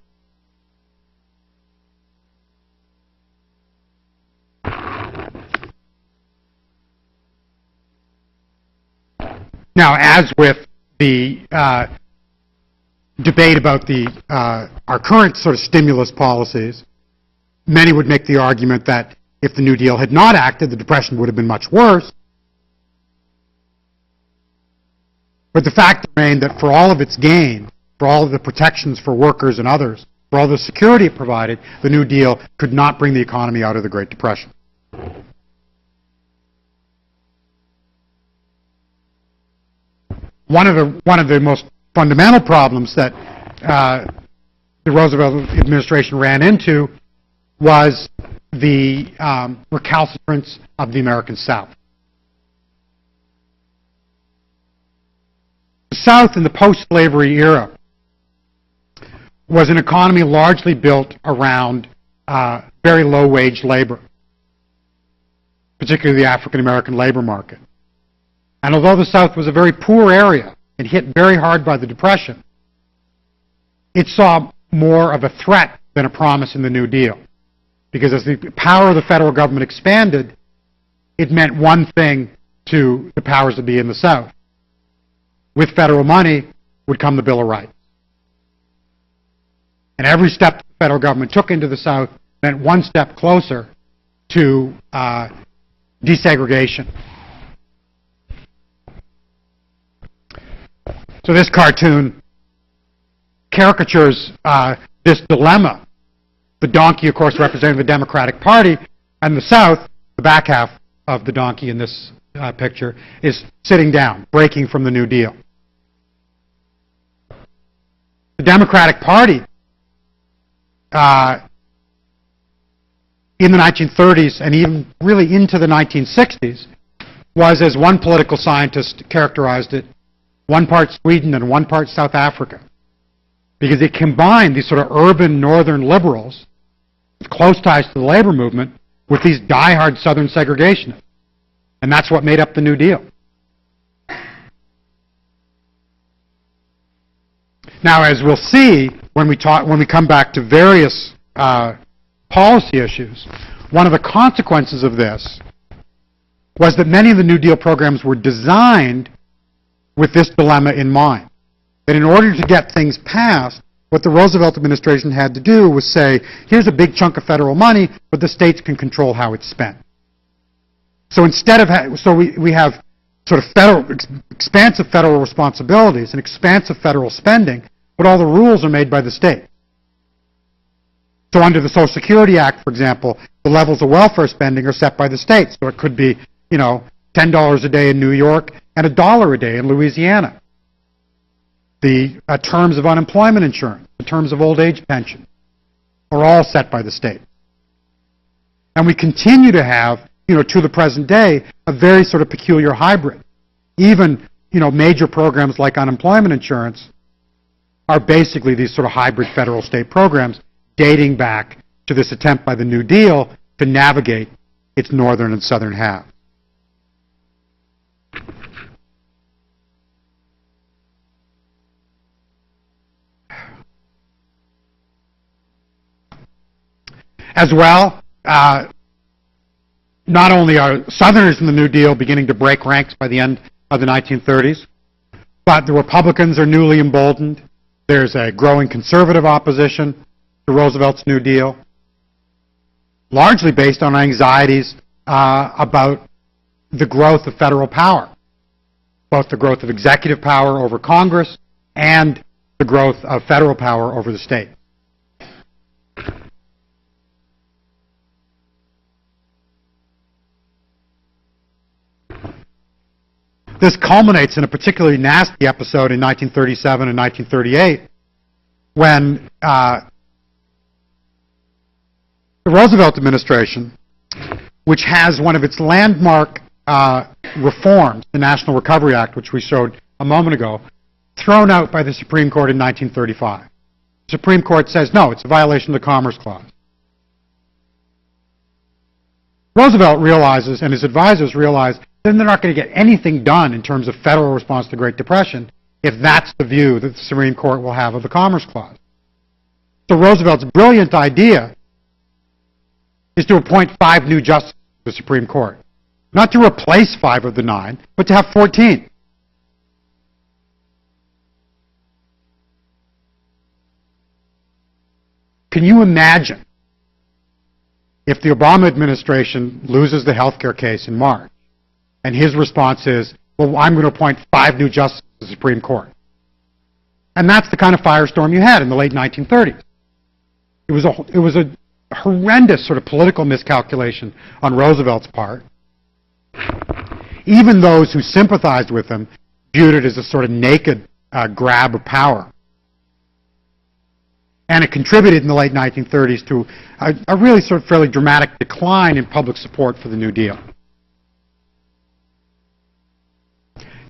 A: Now, as with the debate about our current sort of stimulus policies, many would make the argument that if the New Deal had not acted, the Depression would have been much worse. But the fact remained that for all of its gain, for all of the protections for workers and others, for all the security it provided, the New Deal could not bring the economy out of the Great Depression. One of the most fundamental problems that the Roosevelt administration ran into was the recalcitrance of the American South. The South in the post-slavery era was an economy largely built around very low-wage labor, particularly the African-American labor market. And although the South was a very poor area and hit very hard by the Depression, it saw more of a threat than a promise in the New Deal. Because as the power of the federal government expanded, it meant one thing to the powers that be in the South. With federal money would come the Bill of Rights. And every step the federal government took into the South meant one step closer to desegregation. So this cartoon caricatures this dilemma. The donkey, of course, representing the Democratic Party, and the South, the back half of the donkey in this picture, is sitting down, breaking from the New Deal. The Democratic Party in the 1930s and even really into the 1960s was, as one political scientist characterized it, one part Sweden and one part South Africa. Because it combined these sort of urban northern liberals with close ties to the labor movement with these diehard southern segregationists. And that's what made up the New Deal. Now, as we'll see when we come back to various policy issues, one of the consequences of this was that many of the New Deal programs were designed with this dilemma in mind. That in order to get things passed, what the Roosevelt administration had to do was say, here's a big chunk of federal money, but the states can control how it's spent. So instead of, we have sort of expansive federal responsibilities and expansive federal spending, but all the rules are made by the state. So under the Social Security Act, for example, the levels of welfare spending are set by the states. So it could be, $10 a day in New York and $1 a day in Louisiana. The terms of unemployment insurance, the terms of old age pension, are all set by the state. And we continue to have, to the present day, a very sort of peculiar hybrid. Even, major programs like unemployment insurance are basically these sort of hybrid federal-state programs dating back to this attempt by the New Deal to navigate its northern and southern half. As well, not only are Southerners in the New Deal beginning to break ranks by the end of the 1930s, but the Republicans are newly emboldened. There's a growing conservative opposition to Roosevelt's New Deal, largely based on anxieties about the growth of federal power, both the growth of executive power over Congress and the growth of federal power over the state. This culminates in a particularly nasty episode in 1937 and 1938 when the Roosevelt administration, which has one of its landmark reforms, the National Recovery Act, which we showed a moment ago, thrown out by the Supreme Court in 1935. Supreme Court says, no, it's a violation of the Commerce Clause. Roosevelt realizes, and his advisors realize, then they're not going to get anything done in terms of federal response to the Great Depression if that's the view that the Supreme Court will have of the Commerce Clause. So Roosevelt's brilliant idea is to appoint 5 new justices to the Supreme Court. Not to replace 5 of the 9, but to have 14. Can you imagine if the Obama administration loses the healthcare case in March, and his response is, well, I'm going to appoint 5 new justices to the Supreme Court? And that's the kind of firestorm you had in the late 1930s. It was a horrendous sort of political miscalculation on Roosevelt's part. Even those who sympathized with him viewed it as a sort of naked grab of power. And it contributed in the late 1930s to a really sort of fairly dramatic decline in public support for the New Deal.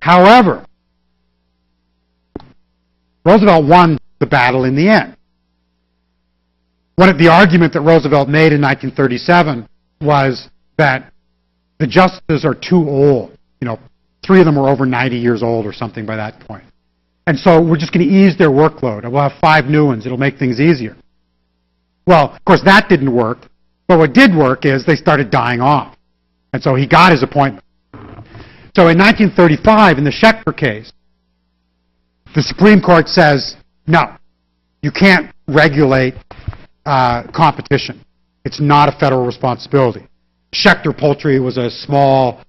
A: However, Roosevelt won the battle in the end. The argument that Roosevelt made in 1937 was that the justices are too old. 3 of them were over 90 years old or something by that point. And so we're just going to ease their workload. We'll have 5 new ones. It'll make things easier. Well, of course, that didn't work. But what did work is they started dying off. And so he got his appointment. So in 1935, in the Schechter case, the Supreme Court says, no, you can't regulate competition. It's not a federal responsibility. Schechter Poultry was a small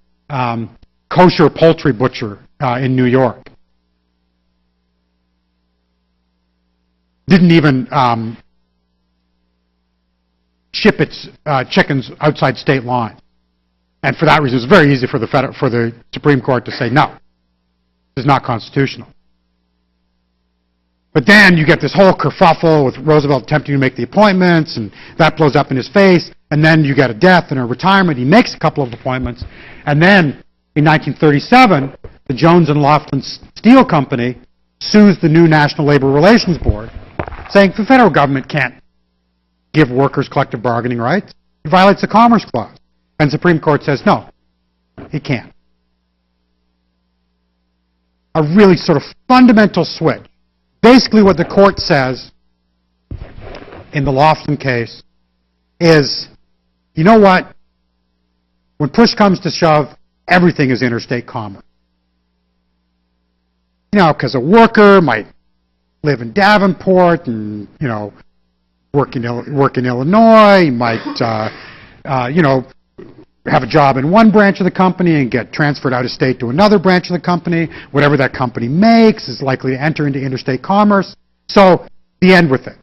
A: kosher poultry butcher in New York. Didn't even ship its chickens outside state lines. And for that reason, it's very easy for the Supreme Court to say, no, this is not constitutional. But then you get this whole kerfuffle with Roosevelt attempting to make the appointments, and that blows up in his face, and then you get a death and a retirement. He makes a couple of appointments, and then in 1937, the Jones and Laughlin Steel Company sues the new National Labor Relations Board, saying the federal government can't give workers collective bargaining rights. It violates the Commerce Clause. And the Supreme Court says, no, it can't. A really sort of fundamental switch. Basically what the court says in the Laughlin case is, you know what? When push comes to shove, everything is interstate commerce. Because a worker might live in Davenport and, work in Illinois, might, have a job in one branch of the company and get transferred out of state to another branch of the company. Whatever that company makes is likely to enter into interstate commerce. So, the end with it.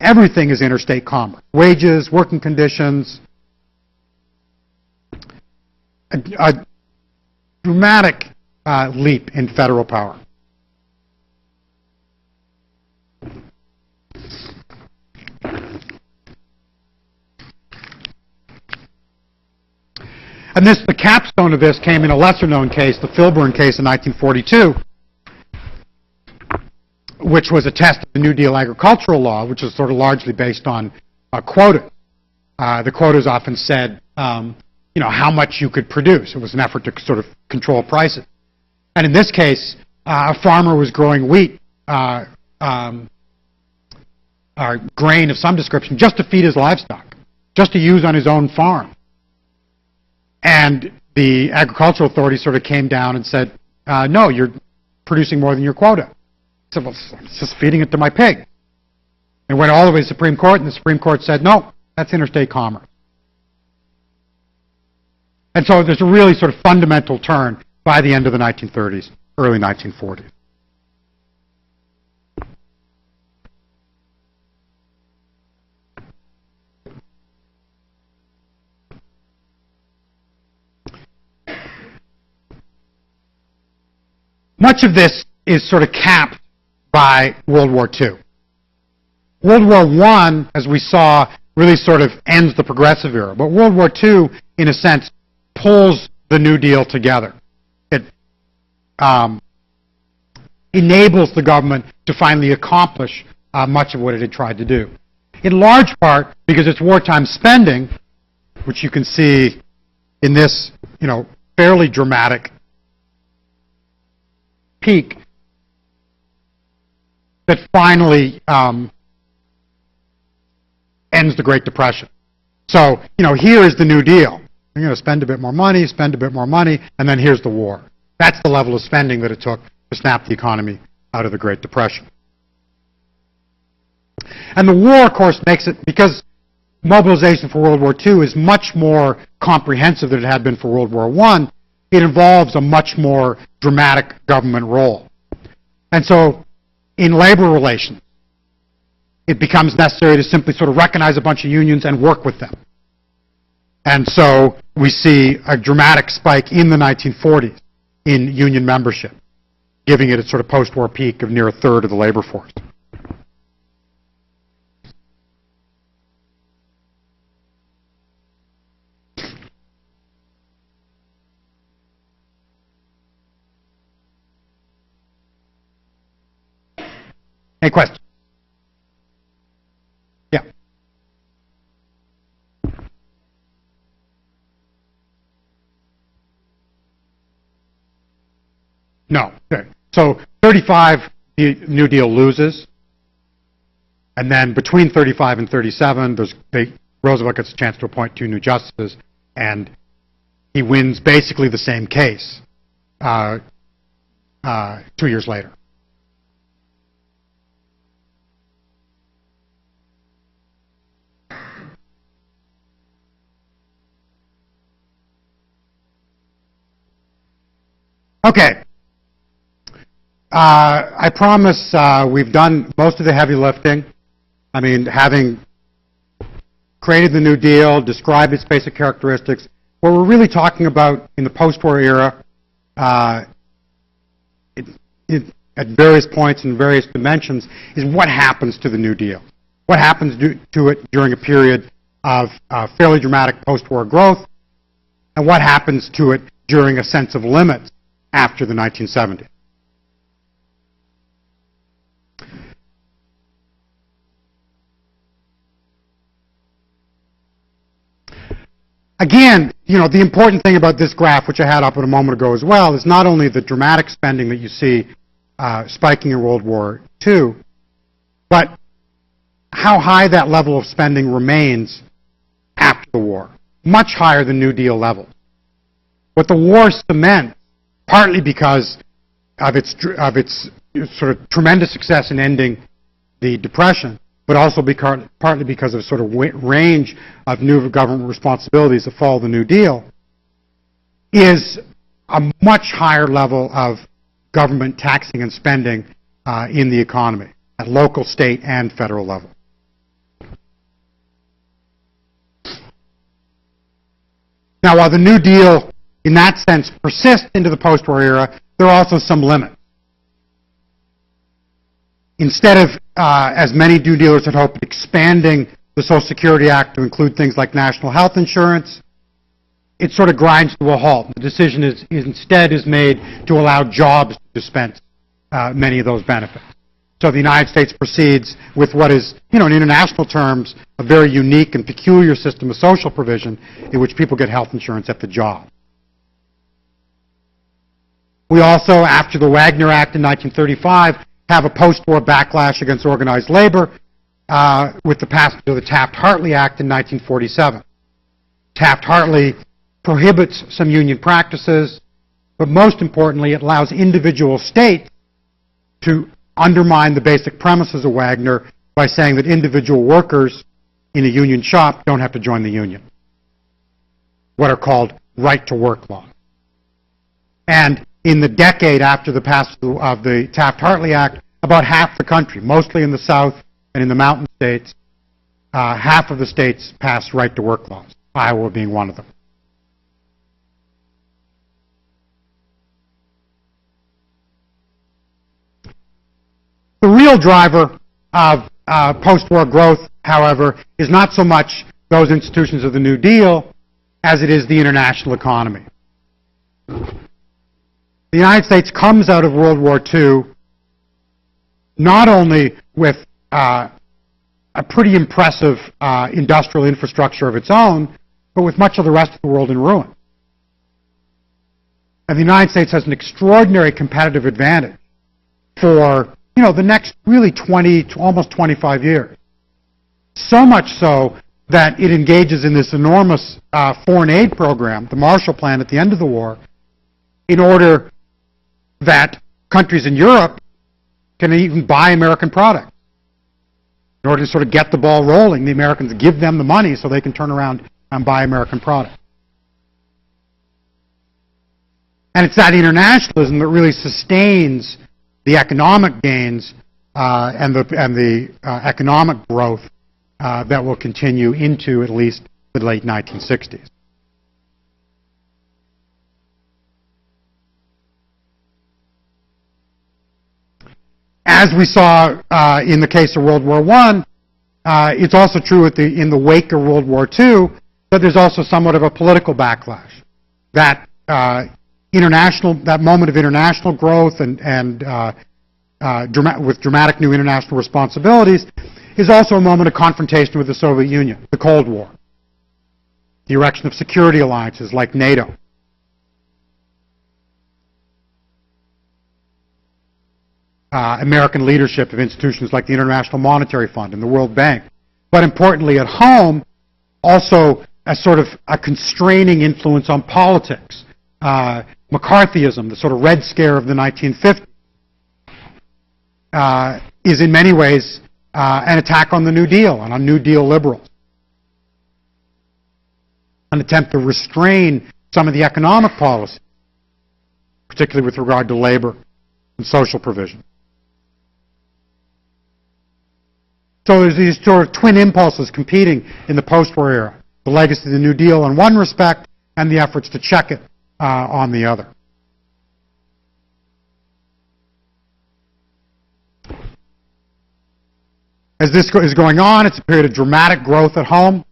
A: Everything is interstate commerce. Wages, working conditions. A dramatic leap in federal power. And the capstone of this came in a lesser-known case, the Filburn case in 1942, which was a test of the New Deal agricultural law, which was sort of largely based on quotas. The quotas often said, how much you could produce. It was an effort to sort of control prices. And in this case, a farmer was growing wheat, or grain of some description, just to feed his livestock, just to use on his own farm. And the agricultural authority sort of came down and said, no, you're producing more than your quota. I said, well, it's just feeding it to my pig. And went all the way to the Supreme Court, and the Supreme Court said, no, that's interstate commerce. And so there's a really sort of fundamental turn by the end of the 1930s, early 1940s. Much of this is sort of capped by World War II. World War I, as we saw, really sort of ends the progressive era. But World War II, in a sense, pulls the New Deal together. It enables the government to finally accomplish much of what it had tried to do. In large part because its wartime spending, which you can see in this, fairly dramatic peak, that finally ends the Great Depression. So, here is the New Deal. You're going to spend a bit more money, and then here's the war. That's the level of spending that it took to snap the economy out of the Great Depression. And the war, of course, makes it, because mobilization for World War II is much more comprehensive than it had been for World War I, it involves a much more dramatic government role. And so, in labor relations, it becomes necessary to simply sort of recognize a bunch of unions and work with them. And so we see a dramatic spike in the 1940s in union membership, giving it its sort of post-war peak of near a third of the labor force. Any questions? Yeah. No. Okay. So 35, the New Deal loses. And then between 35 and 37, Roosevelt gets a chance to appoint 2 new justices, and he wins basically the same case 2 years later. Okay. I promise we've done most of the heavy lifting. I mean, having created the New Deal, described its basic characteristics, what we're really talking about in the post-war era, at various points and various dimensions, is what happens to the New Deal. What happens to it during a period of fairly dramatic post-war growth, and what happens to it during a sense of limits after the 1970s. Again, the important thing about this graph, which I had up a moment ago as well, is not only the dramatic spending that you see spiking in World War II, but how high that level of spending remains after the war. Much higher than New Deal levels. What the war cements, partly because of its sort of tremendous success in ending the Depression, but also partly because of sort of range of new government responsibilities that follow the New Deal, is a much higher level of government taxing and spending in the economy at local, state, and federal level. Now, while the New Deal, in that sense, persists into the post-war era, there are also some limits. Instead of, as many New Dealers had hoped, expanding the Social Security Act to include things like national health insurance, it sort of grinds to a halt. The decision instead is made to allow jobs to dispense many of those benefits. So the United States proceeds with what is, in international terms, a very unique and peculiar system of social provision in which people get health insurance at the job. We also, after the Wagner Act in 1935, have a post-war backlash against organized labor with the passage of the Taft-Hartley Act in 1947. Taft-Hartley prohibits some union practices, but most importantly, it allows individual states to undermine the basic premises of Wagner by saying that individual workers in a union shop don't have to join the union, what are called right-to-work laws. And in the decade after the passage of the Taft-Hartley Act, about half the country, mostly in the South and in the mountain states, half of the states passed right-to-work laws, Iowa being one of them. The real driver of post-war growth, however, is not so much those institutions of the New Deal as it is the international economy. The United States comes out of World War II not only with a pretty impressive industrial infrastructure of its own, but with much of the rest of the world in ruin. And the United States has an extraordinary competitive advantage for, the next really 20 to almost 25 years. So much so that it engages in this enormous foreign aid program, the Marshall Plan at the end of the war, in order that countries in Europe can even buy American products. In order to sort of get the ball rolling, the Americans give them the money so they can turn around and buy American products. And it's that internationalism that really sustains the economic gains and the economic growth that will continue into at least the late 1960s. As we saw in the case of World War I, it's also true in the wake of World War II that there's also somewhat of a political backlash. That that moment of international growth and with dramatic new international responsibilities is also a moment of confrontation with the Soviet Union, the Cold War, the erection of security alliances like NATO. American leadership of institutions like the International Monetary Fund and the World Bank. But importantly, at home, also a sort of a constraining influence on politics. McCarthyism, the sort of Red Scare of the 1950s, is in many ways an attack on the New Deal and on New Deal liberals. An attempt to restrain some of the economic policy, particularly with regard to labor and social provision. So there's these sort of twin impulses competing in the post-war era. The legacy of the New Deal in one respect and the efforts to check it on the other. As this is going on, it's a period of dramatic growth at home,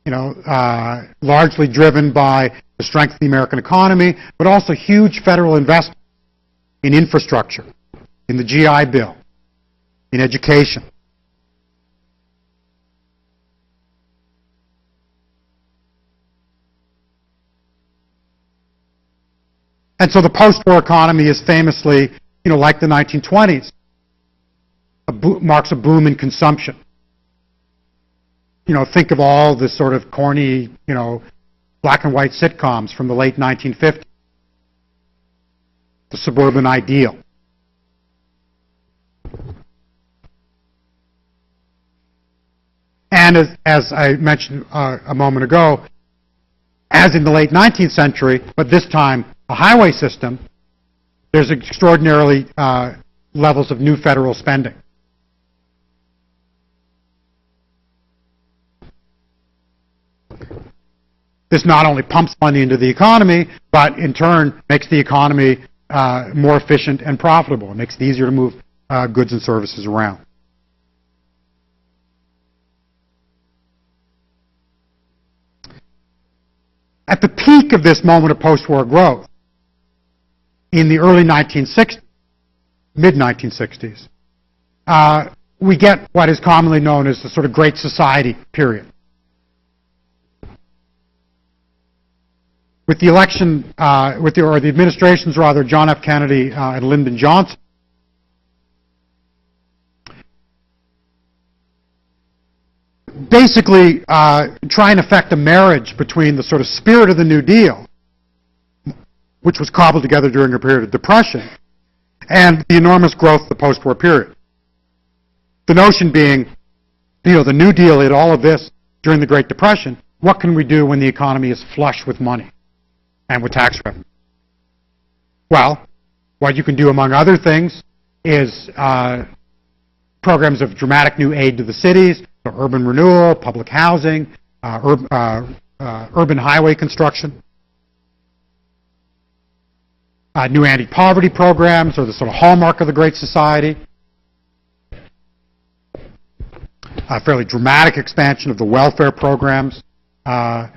A: largely driven by the strength of the American economy, but also huge federal investment in infrastructure, in the GI Bill, in education. And so the post-war economy is famously, like the 1920s, marks a boom in consumption. Think of all the sort of corny, black and white sitcoms from the late 1950s. The suburban ideal. And as I mentioned a moment ago, as in the late 19th century, but this time a highway system, there's extraordinarily levels of new federal spending. This not only pumps money into the economy, but in turn makes the economy more efficient and profitable. It makes it easier to move goods and services around. At the peak of this moment of post-war growth, in the early 1960s, mid-1960s, we get what is commonly known as the sort of Great Society period. With the election, or the administrations rather, John F. Kennedy and Lyndon Johnson, basically try and effect a marriage between the sort of spirit of the New Deal, which was cobbled together during a period of depression, and the enormous growth of the post-war period. The notion being, the New Deal did all of this during the Great Depression. What can we do when the economy is flush with money and with tax revenue? Well, what you can do, among other things, is programs of dramatic new aid to the cities, so urban renewal, public housing, urban highway construction. New anti-poverty programs are the sort of hallmark of the Great Society. A fairly dramatic expansion of the welfare programs of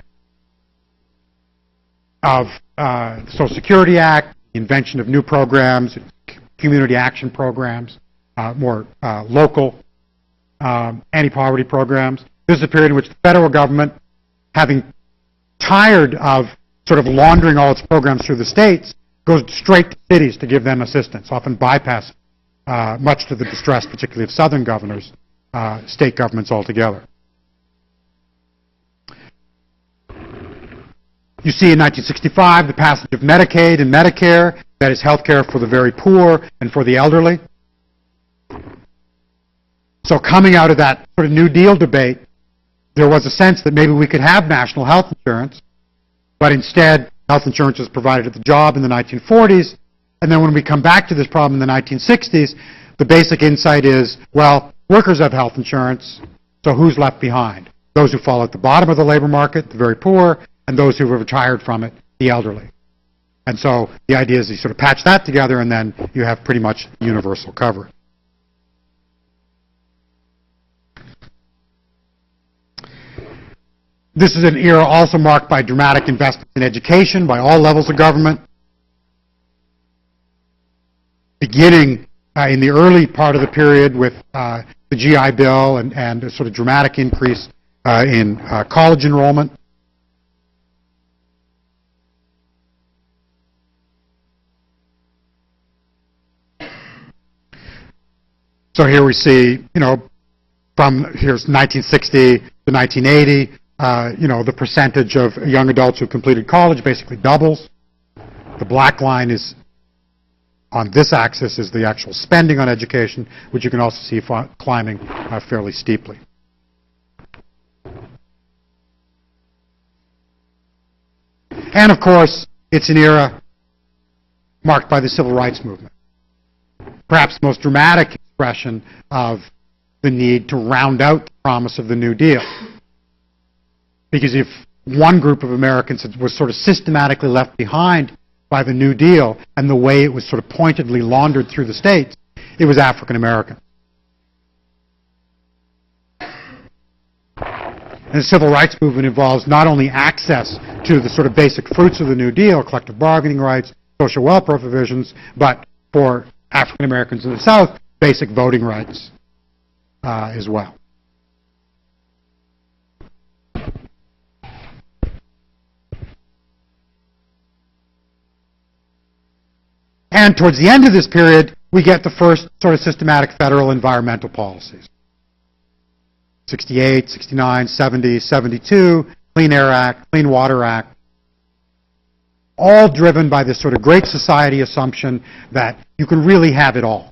A: the Social Security Act, the invention of new programs, community action programs, more local anti-poverty programs. This is a period in which the federal government, having tired of sort of laundering all its programs through the states, goes straight to cities to give them assistance, often bypassing, much to the distress, particularly of southern governors, state governments altogether. You see in 1965 the passage of Medicaid and Medicare, that is health care for the very poor and for the elderly. So coming out of that sort of New Deal debate, there was a sense that maybe we could have national health insurance, but instead health insurance was provided at the job in the 1940s, and then when we come back to this problem in the 1960s, the basic insight is, well, workers have health insurance, so who's left behind? Those who fall at the bottom of the labor market, the very poor, and those who have retired from it, the elderly. And so the idea is you sort of patch that together and then you have pretty much universal coverage. This is an era also marked by dramatic investments in education by all levels of government, beginning in the early part of the period with the GI Bill and a sort of dramatic increase in college enrollment. So here we see, from here's 1960 to 1980, the percentage of young adults who completed college basically doubles. The black line is on this axis is the actual spending on education, which you can also see climbing fairly steeply. And of course, it's an era marked by the civil rights movement. Perhaps the most dramatic expression of the need to round out the promise of the New Deal. Because if one group of Americans was sort of systematically left behind by the New Deal and the way it was sort of pointedly laundered through the states, it was African Americans. And the civil rights movement involves not only access to the sort of basic fruits of the New Deal, collective bargaining rights, social welfare provisions, but for African Americans in the South, basic voting rights as well. And towards the end of this period, we get the first sort of systematic federal environmental policies. 68, 69, 70, 72, Clean Air Act, Clean Water Act, all driven by this sort of great society assumption that you can really have it all.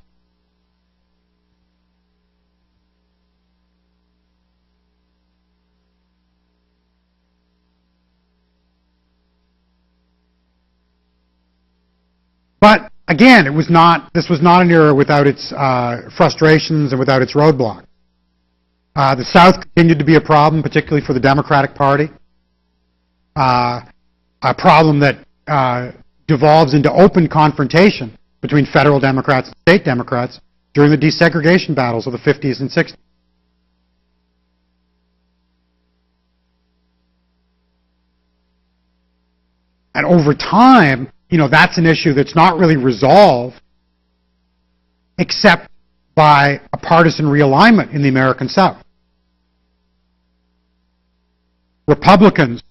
A: But again, this was not an era without its frustrations and without its roadblocks. The South continued to be a problem, particularly for the Democratic Party. A problem that devolves into open confrontation between federal Democrats and state Democrats during the desegregation battles of the 50s and 60s. And over time, that's an issue that's not really resolved except by a partisan realignment in the American South. Republicans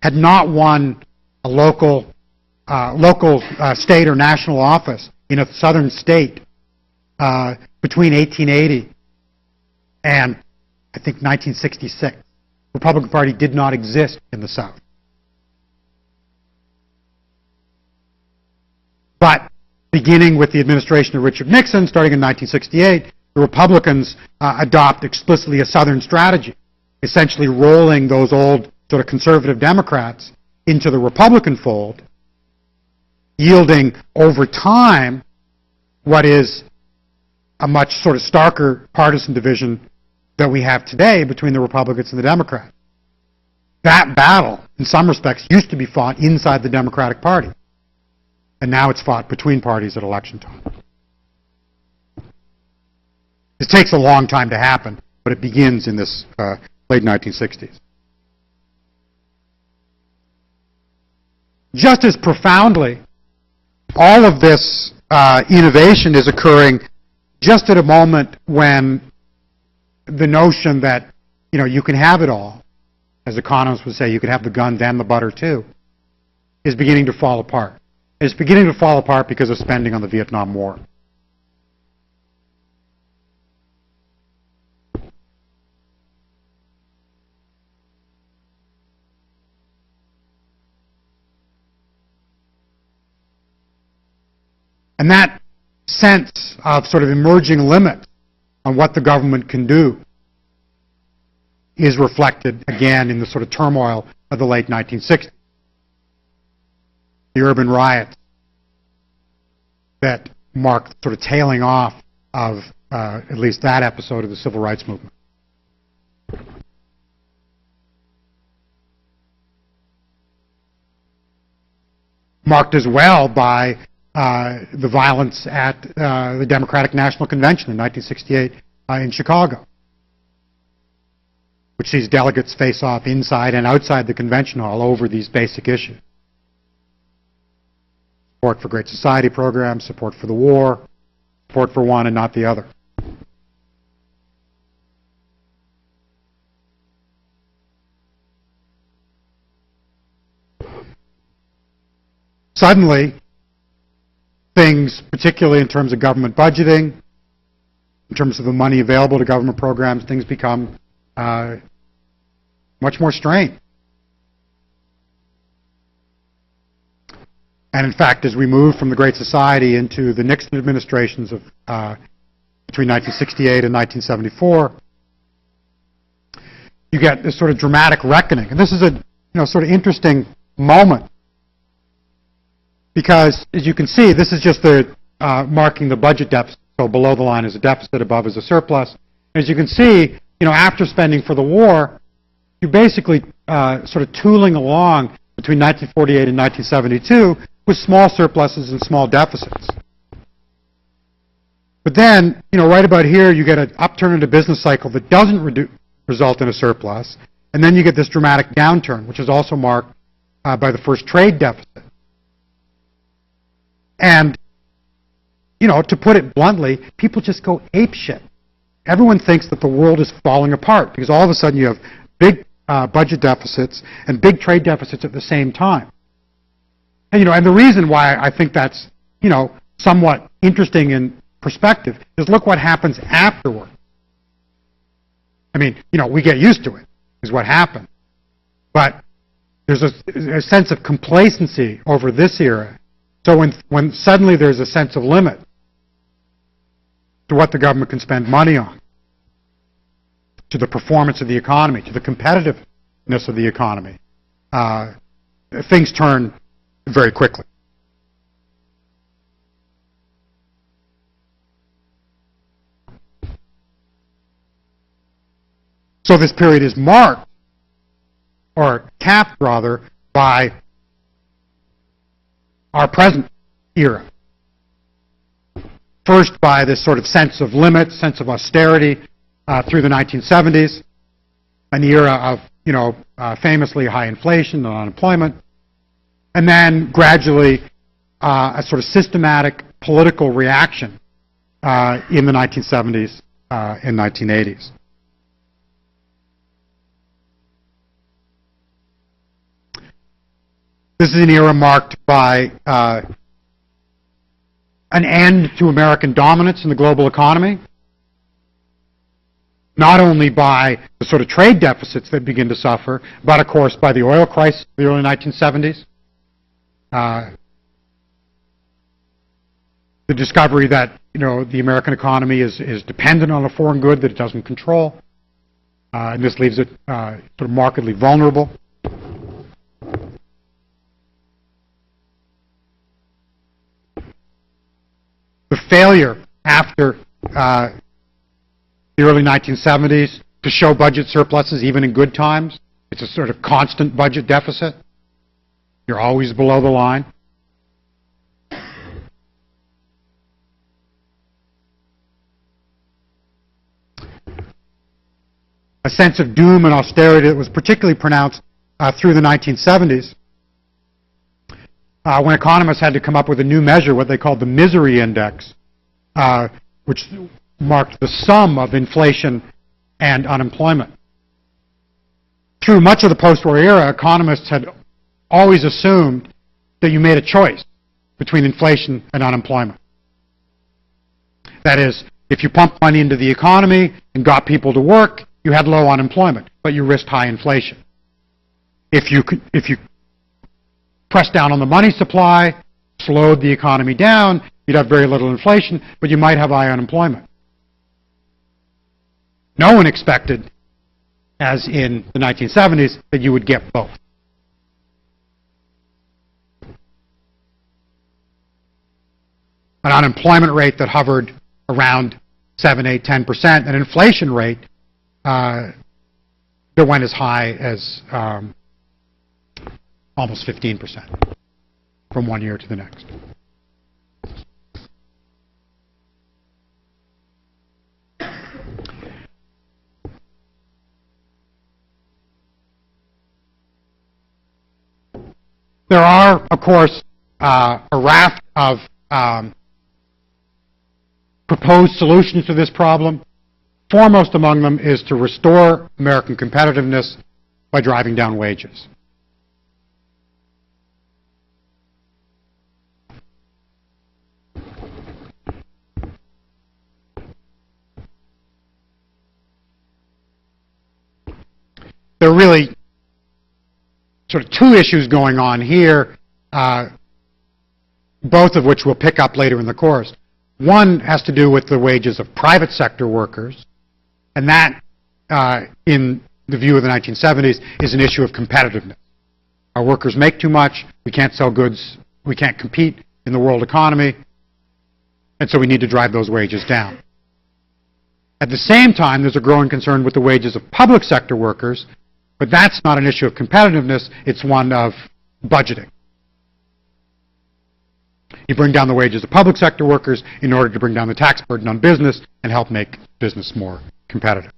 A: had not won a local state or national office in a southern state between 1880 and, I think, 1966. The Republican Party did not exist in the South. But beginning with the administration of Richard Nixon, starting in 1968, the Republicans adopt explicitly a Southern strategy, essentially rolling those old sort of conservative Democrats into the Republican fold, yielding over time what is a much sort of starker partisan division that we have today between the Republicans and the Democrats. That battle, in some respects, used to be fought inside the Democratic Party. And now it's fought between parties at election time. This takes a long time to happen, but it begins in this late 1960s. Just as profoundly, all of this innovation is occurring just at a moment when the notion that, you can have it all, as economists would say, you can have the guns and the butter too, is beginning to fall apart. It's beginning to fall apart because of spending on the Vietnam War. And that sense of sort of emerging limits on what the government can do is reflected again in the sort of turmoil of the late 1960s. The urban riots that marked the sort of tailing off of at least that episode of the civil rights movement. Marked as well by the violence at the Democratic National Convention in 1968 in Chicago, which sees delegates face off inside and outside the convention hall over these basic issues. Support for Great Society programs, support for the war, support for one and not the other. Suddenly, things, particularly in terms of government budgeting, in terms of the money available to government programs, things become much more strained. And in fact, as we move from the Great Society into the Nixon administrations of between 1968 and 1974, you get this sort of dramatic reckoning. And this is a sort of interesting moment, because as you can see, this is just the marking the budget deficit. So below the line is a deficit, above is a surplus. And as you can see, after spending for the war, you're basically sort of tooling along between 1948 and 1972 with small surpluses and small deficits. But then, right about here, you get an upturn in the business cycle that doesn't result in a surplus, and then you get this dramatic downturn, which is also marked by the first trade deficit. And, to put it bluntly, people just go apeshit. Everyone thinks that the world is falling apart because all of a sudden you have big budget deficits and big trade deficits at the same time. And, and the reason why I think that's, somewhat interesting in perspective is look what happens afterward. I mean, we get used to it, is what happened. But there's a sense of complacency over this era. So when suddenly there's a sense of limit to what the government can spend money on, to the performance of the economy, to the competitiveness of the economy, things turn very quickly. So this period is marked, or capped rather, by our present era. First by this sort of sense of limit, sense of austerity through the 1970s, an era of famously high inflation and unemployment, and then gradually a sort of systematic political reaction in the 1970s and 1980s. This is an era marked by an end to American dominance in the global economy, not only by the sort of trade deficits that begin to suffer, but of course by the oil crisis of the early 1970s, the discovery that the American economy is dependent on a foreign good that it doesn't control, and this leaves it sort of markedly vulnerable. The failure after the early 1970s to show budget surpluses even in good times. It's a sort of constant budget deficit. You're always below the line. A sense of doom and austerity that was particularly pronounced through the 1970s. When economists had to come up with a new measure, what they called the misery index, which marked the sum of inflation and unemployment. Through much of the post-war era, economists had always assumed that you made a choice between inflation and unemployment. That is, if you pumped money into the economy and got people to work, you had low unemployment, but you risked high inflation. If you pressed down on the money supply, slowed the economy down, you'd have very little inflation, but you might have high unemployment. No one expected, as in the 1970s, that you would get both. An unemployment rate that hovered around 7, 8, 10%, an inflation rate that went as high as almost 15% from one year to the next. There are, of course, a raft of proposed solutions to this problem. Foremost among them is to restore American competitiveness by driving down wages. There are really sort of two issues going on here, both of which we'll pick up later in the course. One has to do with the wages of private sector workers, and that, in the view of the 1970s, is an issue of competitiveness. Our workers make too much, we can't sell goods, we can't compete in the world economy, and so we need to drive those wages down. At the same time, there's a growing concern with the wages of public sector workers, but that's not an issue of competitiveness, it's one of budgeting. You bring down the wages of public sector workers in order to bring down the tax burden on business and help make business more competitive.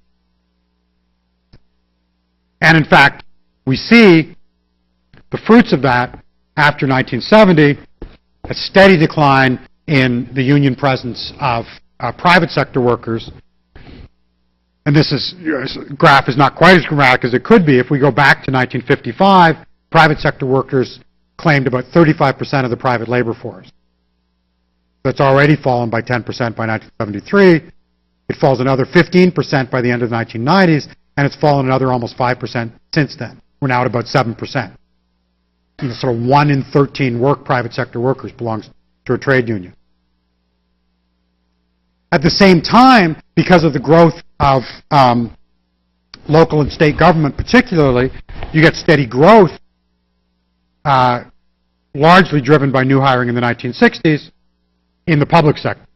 A: And in fact, we see the fruits of that after 1970, a steady decline in the union presence of private sector workers. And this graph is not quite as dramatic as it could be. If we go back to 1955, private sector workers claimed about 35% of the private labor force. That's already fallen by 10% by 1973. It falls another 15% by the end of the 1990s, and it's fallen another almost 5% since then. We're now at about 7%. And sort of 1 in 13 private sector workers belongs to a trade union. At the same time, because of the growth of local and state government particularly, you get steady growth, largely driven by new hiring in the 1960s, in the public sector.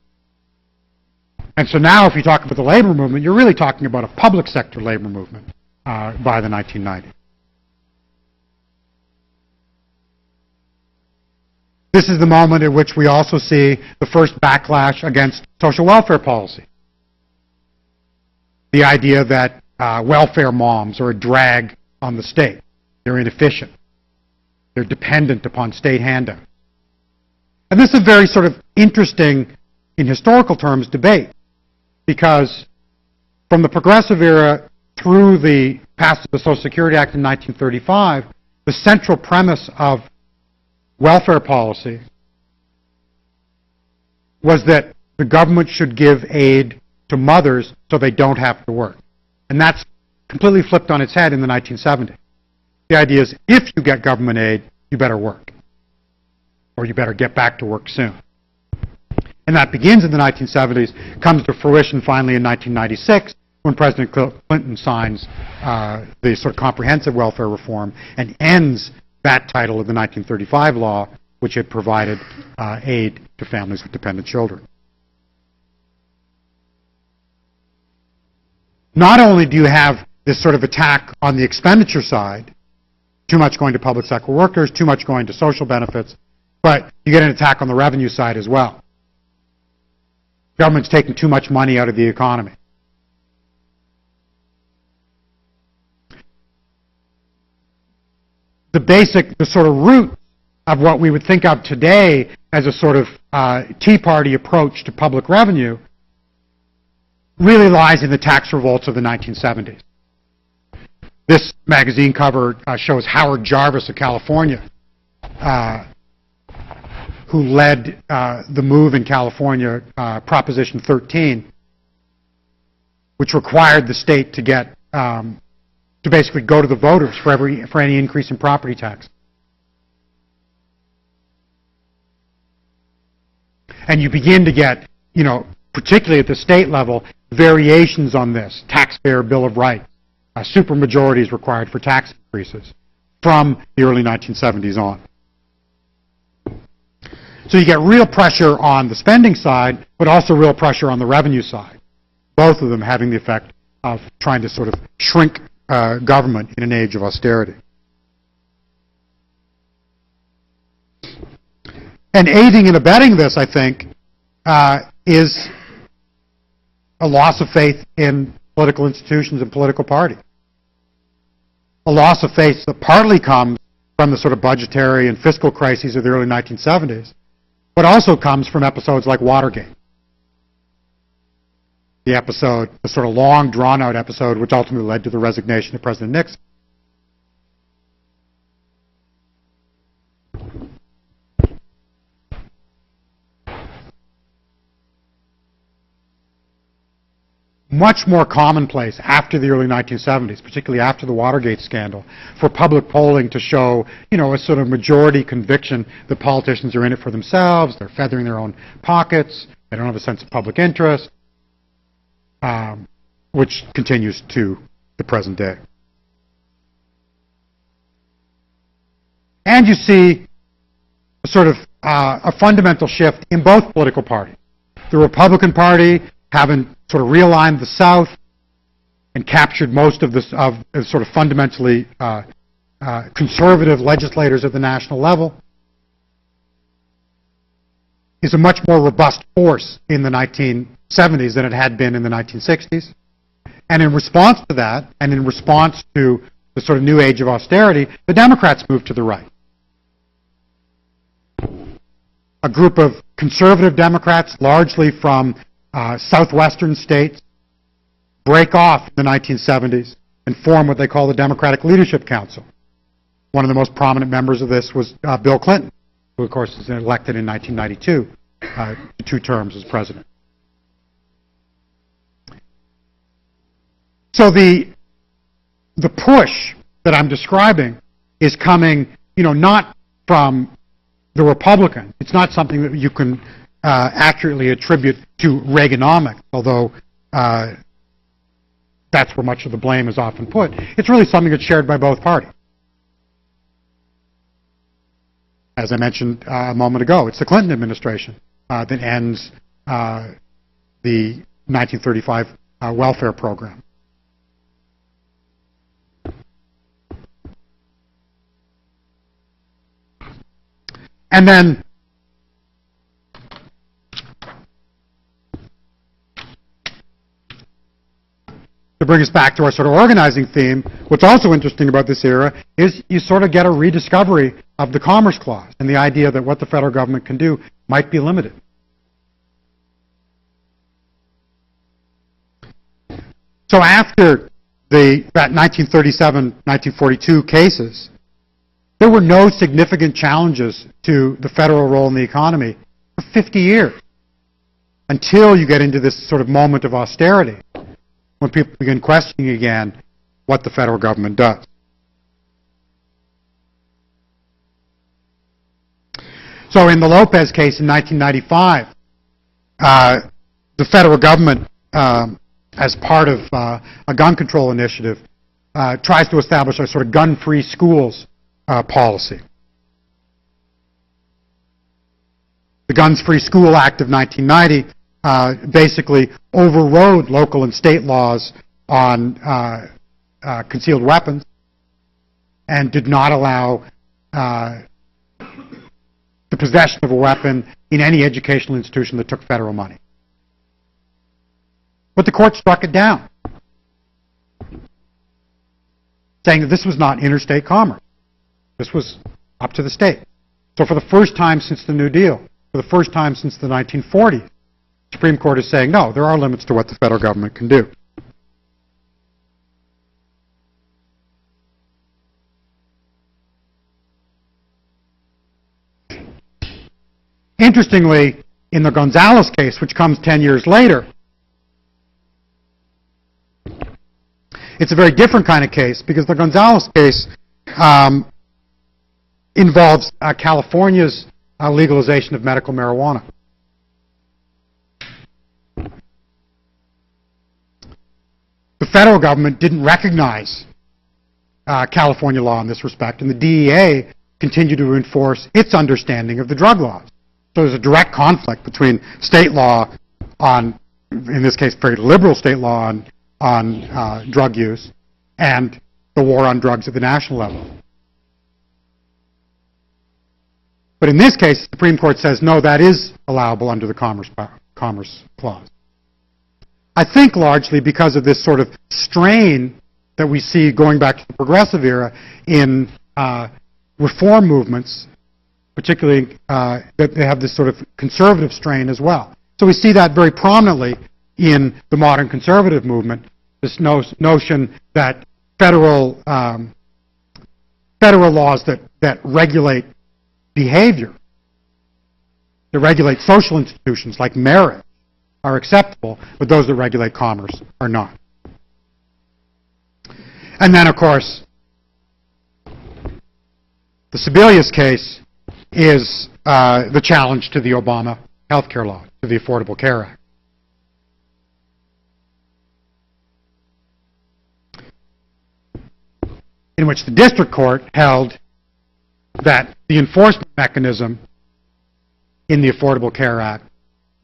A: And so now if you talk about the labor movement, you're really talking about a public sector labor movement by the 1990s. This is the moment at which we also see the first backlash against social welfare policy. The idea that welfare moms are a drag on the state. They're inefficient. They're dependent upon state handouts. And this is a very sort of interesting, in historical terms, debate, because from the Progressive era through the passage of the Social Security Act in 1935, the central premise of welfare policy was that the government should give aid to mothers so they don't have to work. And that's completely flipped on its head in the 1970s. The idea is if you get government aid, you better work. Or you better get back to work soon. And that begins in the 1970s, comes to fruition finally in 1996, when President Clinton signs the sort of comprehensive welfare reform and ends that title of the 1935 law, which had provided aid to families with dependent children. Not only do you have this sort of attack on the expenditure side, too much going to public sector workers, too much going to social benefits, but you get an attack on the revenue side as well. Government's taking too much money out of the economy. The sort of root of what we would think of today as a sort of Tea Party approach to public revenue really lies in the tax revolts of the 1970s. This magazine cover shows Howard Jarvis of California, who led the move in California, Proposition 13, which required the state to get to basically go to the voters for any increase in property tax. And you begin to get, particularly at the state level, variations on this. Taxpayer Bill of Rights, supermajorities required for tax increases from the early 1970s on. So you get real pressure on the spending side, but also real pressure on the revenue side. Both of them having the effect of trying to sort of shrink government in an age of austerity. And aiding and abetting this, I think, is a loss of faith in political institutions and political parties. A loss of faith that partly comes from the sort of budgetary and fiscal crises of the early 1970s, but also comes from episodes like Watergate. The sort of long, drawn-out episode, which ultimately led to the resignation of President Nixon. Much more commonplace after the early 1970s, particularly after the Watergate scandal, for public polling to show, a sort of majority conviction that politicians are in it for themselves, they're feathering their own pockets, they don't have a sense of public interest, which continues to the present day. And you see a sort of a fundamental shift in both political parties. The Republican Party having sort of realigned the South and captured most of sort of fundamentally conservative legislators at the national level, is a much more robust force in the 1970s than it had been in the 1960s. And in response to that, and in response to the sort of new age of austerity, the Democrats moved to the right. A group of conservative Democrats, largely from southwestern states, break off in the 1970s and form what they call the Democratic Leadership Council. One of the most prominent members of this was Bill Clinton, who, of course, was elected in 1992 to 2 terms as president. So the push that I'm describing is coming, not from the Republican. It's not something that you can accurately attribute to Reaganomics, although that's where much of the blame is often put. It's really something that's shared by both parties. As I mentioned a moment ago, it's the Clinton administration that ends the 1935 welfare program. And then to bring us back to our sort of organizing theme, what's also interesting about this era is you sort of get a rediscovery of the Commerce Clause and the idea that what the federal government can do might be limited. So after that 1937-1942 cases, there were no significant challenges to the federal role in the economy for 50 years, until you get into this sort of moment of austerity, when people begin questioning again what the federal government does. So in the Lopez case in 1995, the federal government, as part of a gun control initiative, tries to establish a sort of gun-free schools policy. The Guns Free School Act of 1990 basically overrode local and state laws on concealed weapons and did not allow the possession of a weapon in any educational institution that took federal money. But the court struck it down, saying that this was not interstate commerce. This was up to the state. So for the first time since the New Deal, for the first time since the 1940s, Supreme Court is saying, no, there are limits to what the federal government can do. Interestingly, in the Gonzales case, which comes 10 years later, it's a very different kind of case because the Gonzales case involves California's legalization of medical marijuana. The federal government didn't recognize California law in this respect, and the DEA continued to enforce its understanding of the drug laws. So there's a direct conflict between state law on, in this case, very liberal state law on drug use, and the war on drugs at the national level. But in this case, the Supreme Court says, no, that is allowable under the Commerce Clause. I think largely because of this sort of strain that we see going back to the progressive era in reform movements, particularly that they have this sort of conservative strain as well. So we see that very prominently in the modern conservative movement, this notion that federal laws that regulate behavior, that regulate social institutions like marriage, are acceptable, but those that regulate commerce are not. And then, of course, the Sebelius case is the challenge to the Obama health care law, to the Affordable Care Act. In which the district court held that the enforcement mechanism in the Affordable Care Act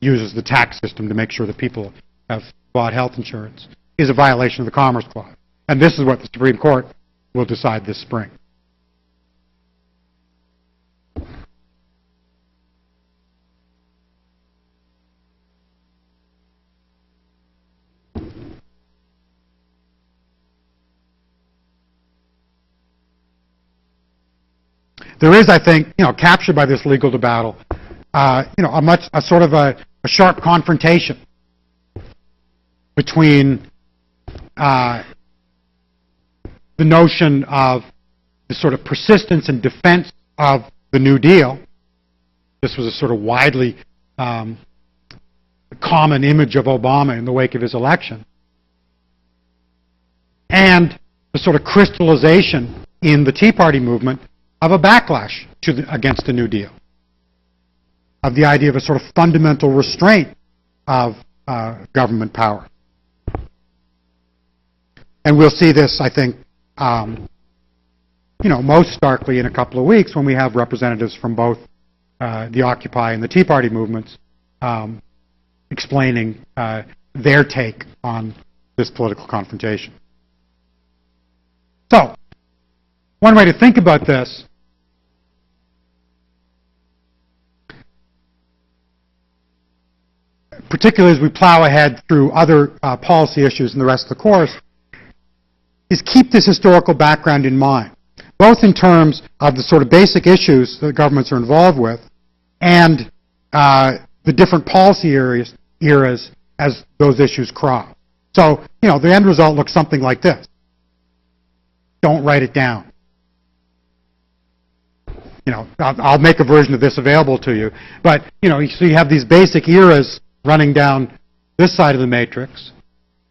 A: uses the tax system to make sure that people have bought health insurance is a violation of the Commerce Clause. And this is what the Supreme Court will decide this spring. There is, I think, captured by this legal battle, a sort of a sharp confrontation between the notion of the sort of persistence and defense of the New Deal. This was a sort of widely common image of Obama in the wake of his election. And the sort of crystallization in the Tea Party movement of a backlash against the New Deal, of the idea of a sort of fundamental restraint of government power. And we'll see this, I think, most starkly in a couple of weeks when we have representatives from both the Occupy and the Tea Party movements explaining their take on this political confrontation. So, one way to think about this particularly as we plow ahead through other policy issues in the rest of the course, is keep this historical background in mind, both in terms of the sort of basic issues that governments are involved with and the different policy eras as those issues crop. So, the end result looks something like this. Don't write it down. I'll make a version of this available to you. But, so you have these basic eras running down this side of the matrix,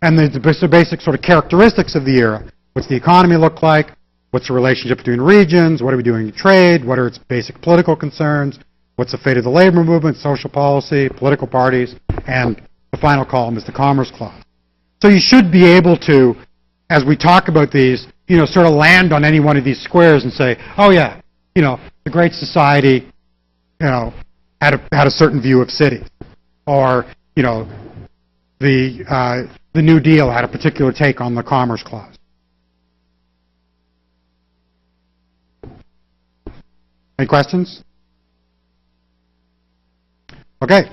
A: and the basic sort of characteristics of the era. What's the economy look like? What's the relationship between regions? What are we doing in trade? What are its basic political concerns? What's the fate of the labor movement, social policy, political parties? And the final column is the Commerce Clause. So you should be able to, as we talk about these, sort of land on any one of these squares and say, oh yeah, the Great Society, had a certain view of cities. Or, the New Deal had a particular take on the Commerce Clause. Any questions? Okay.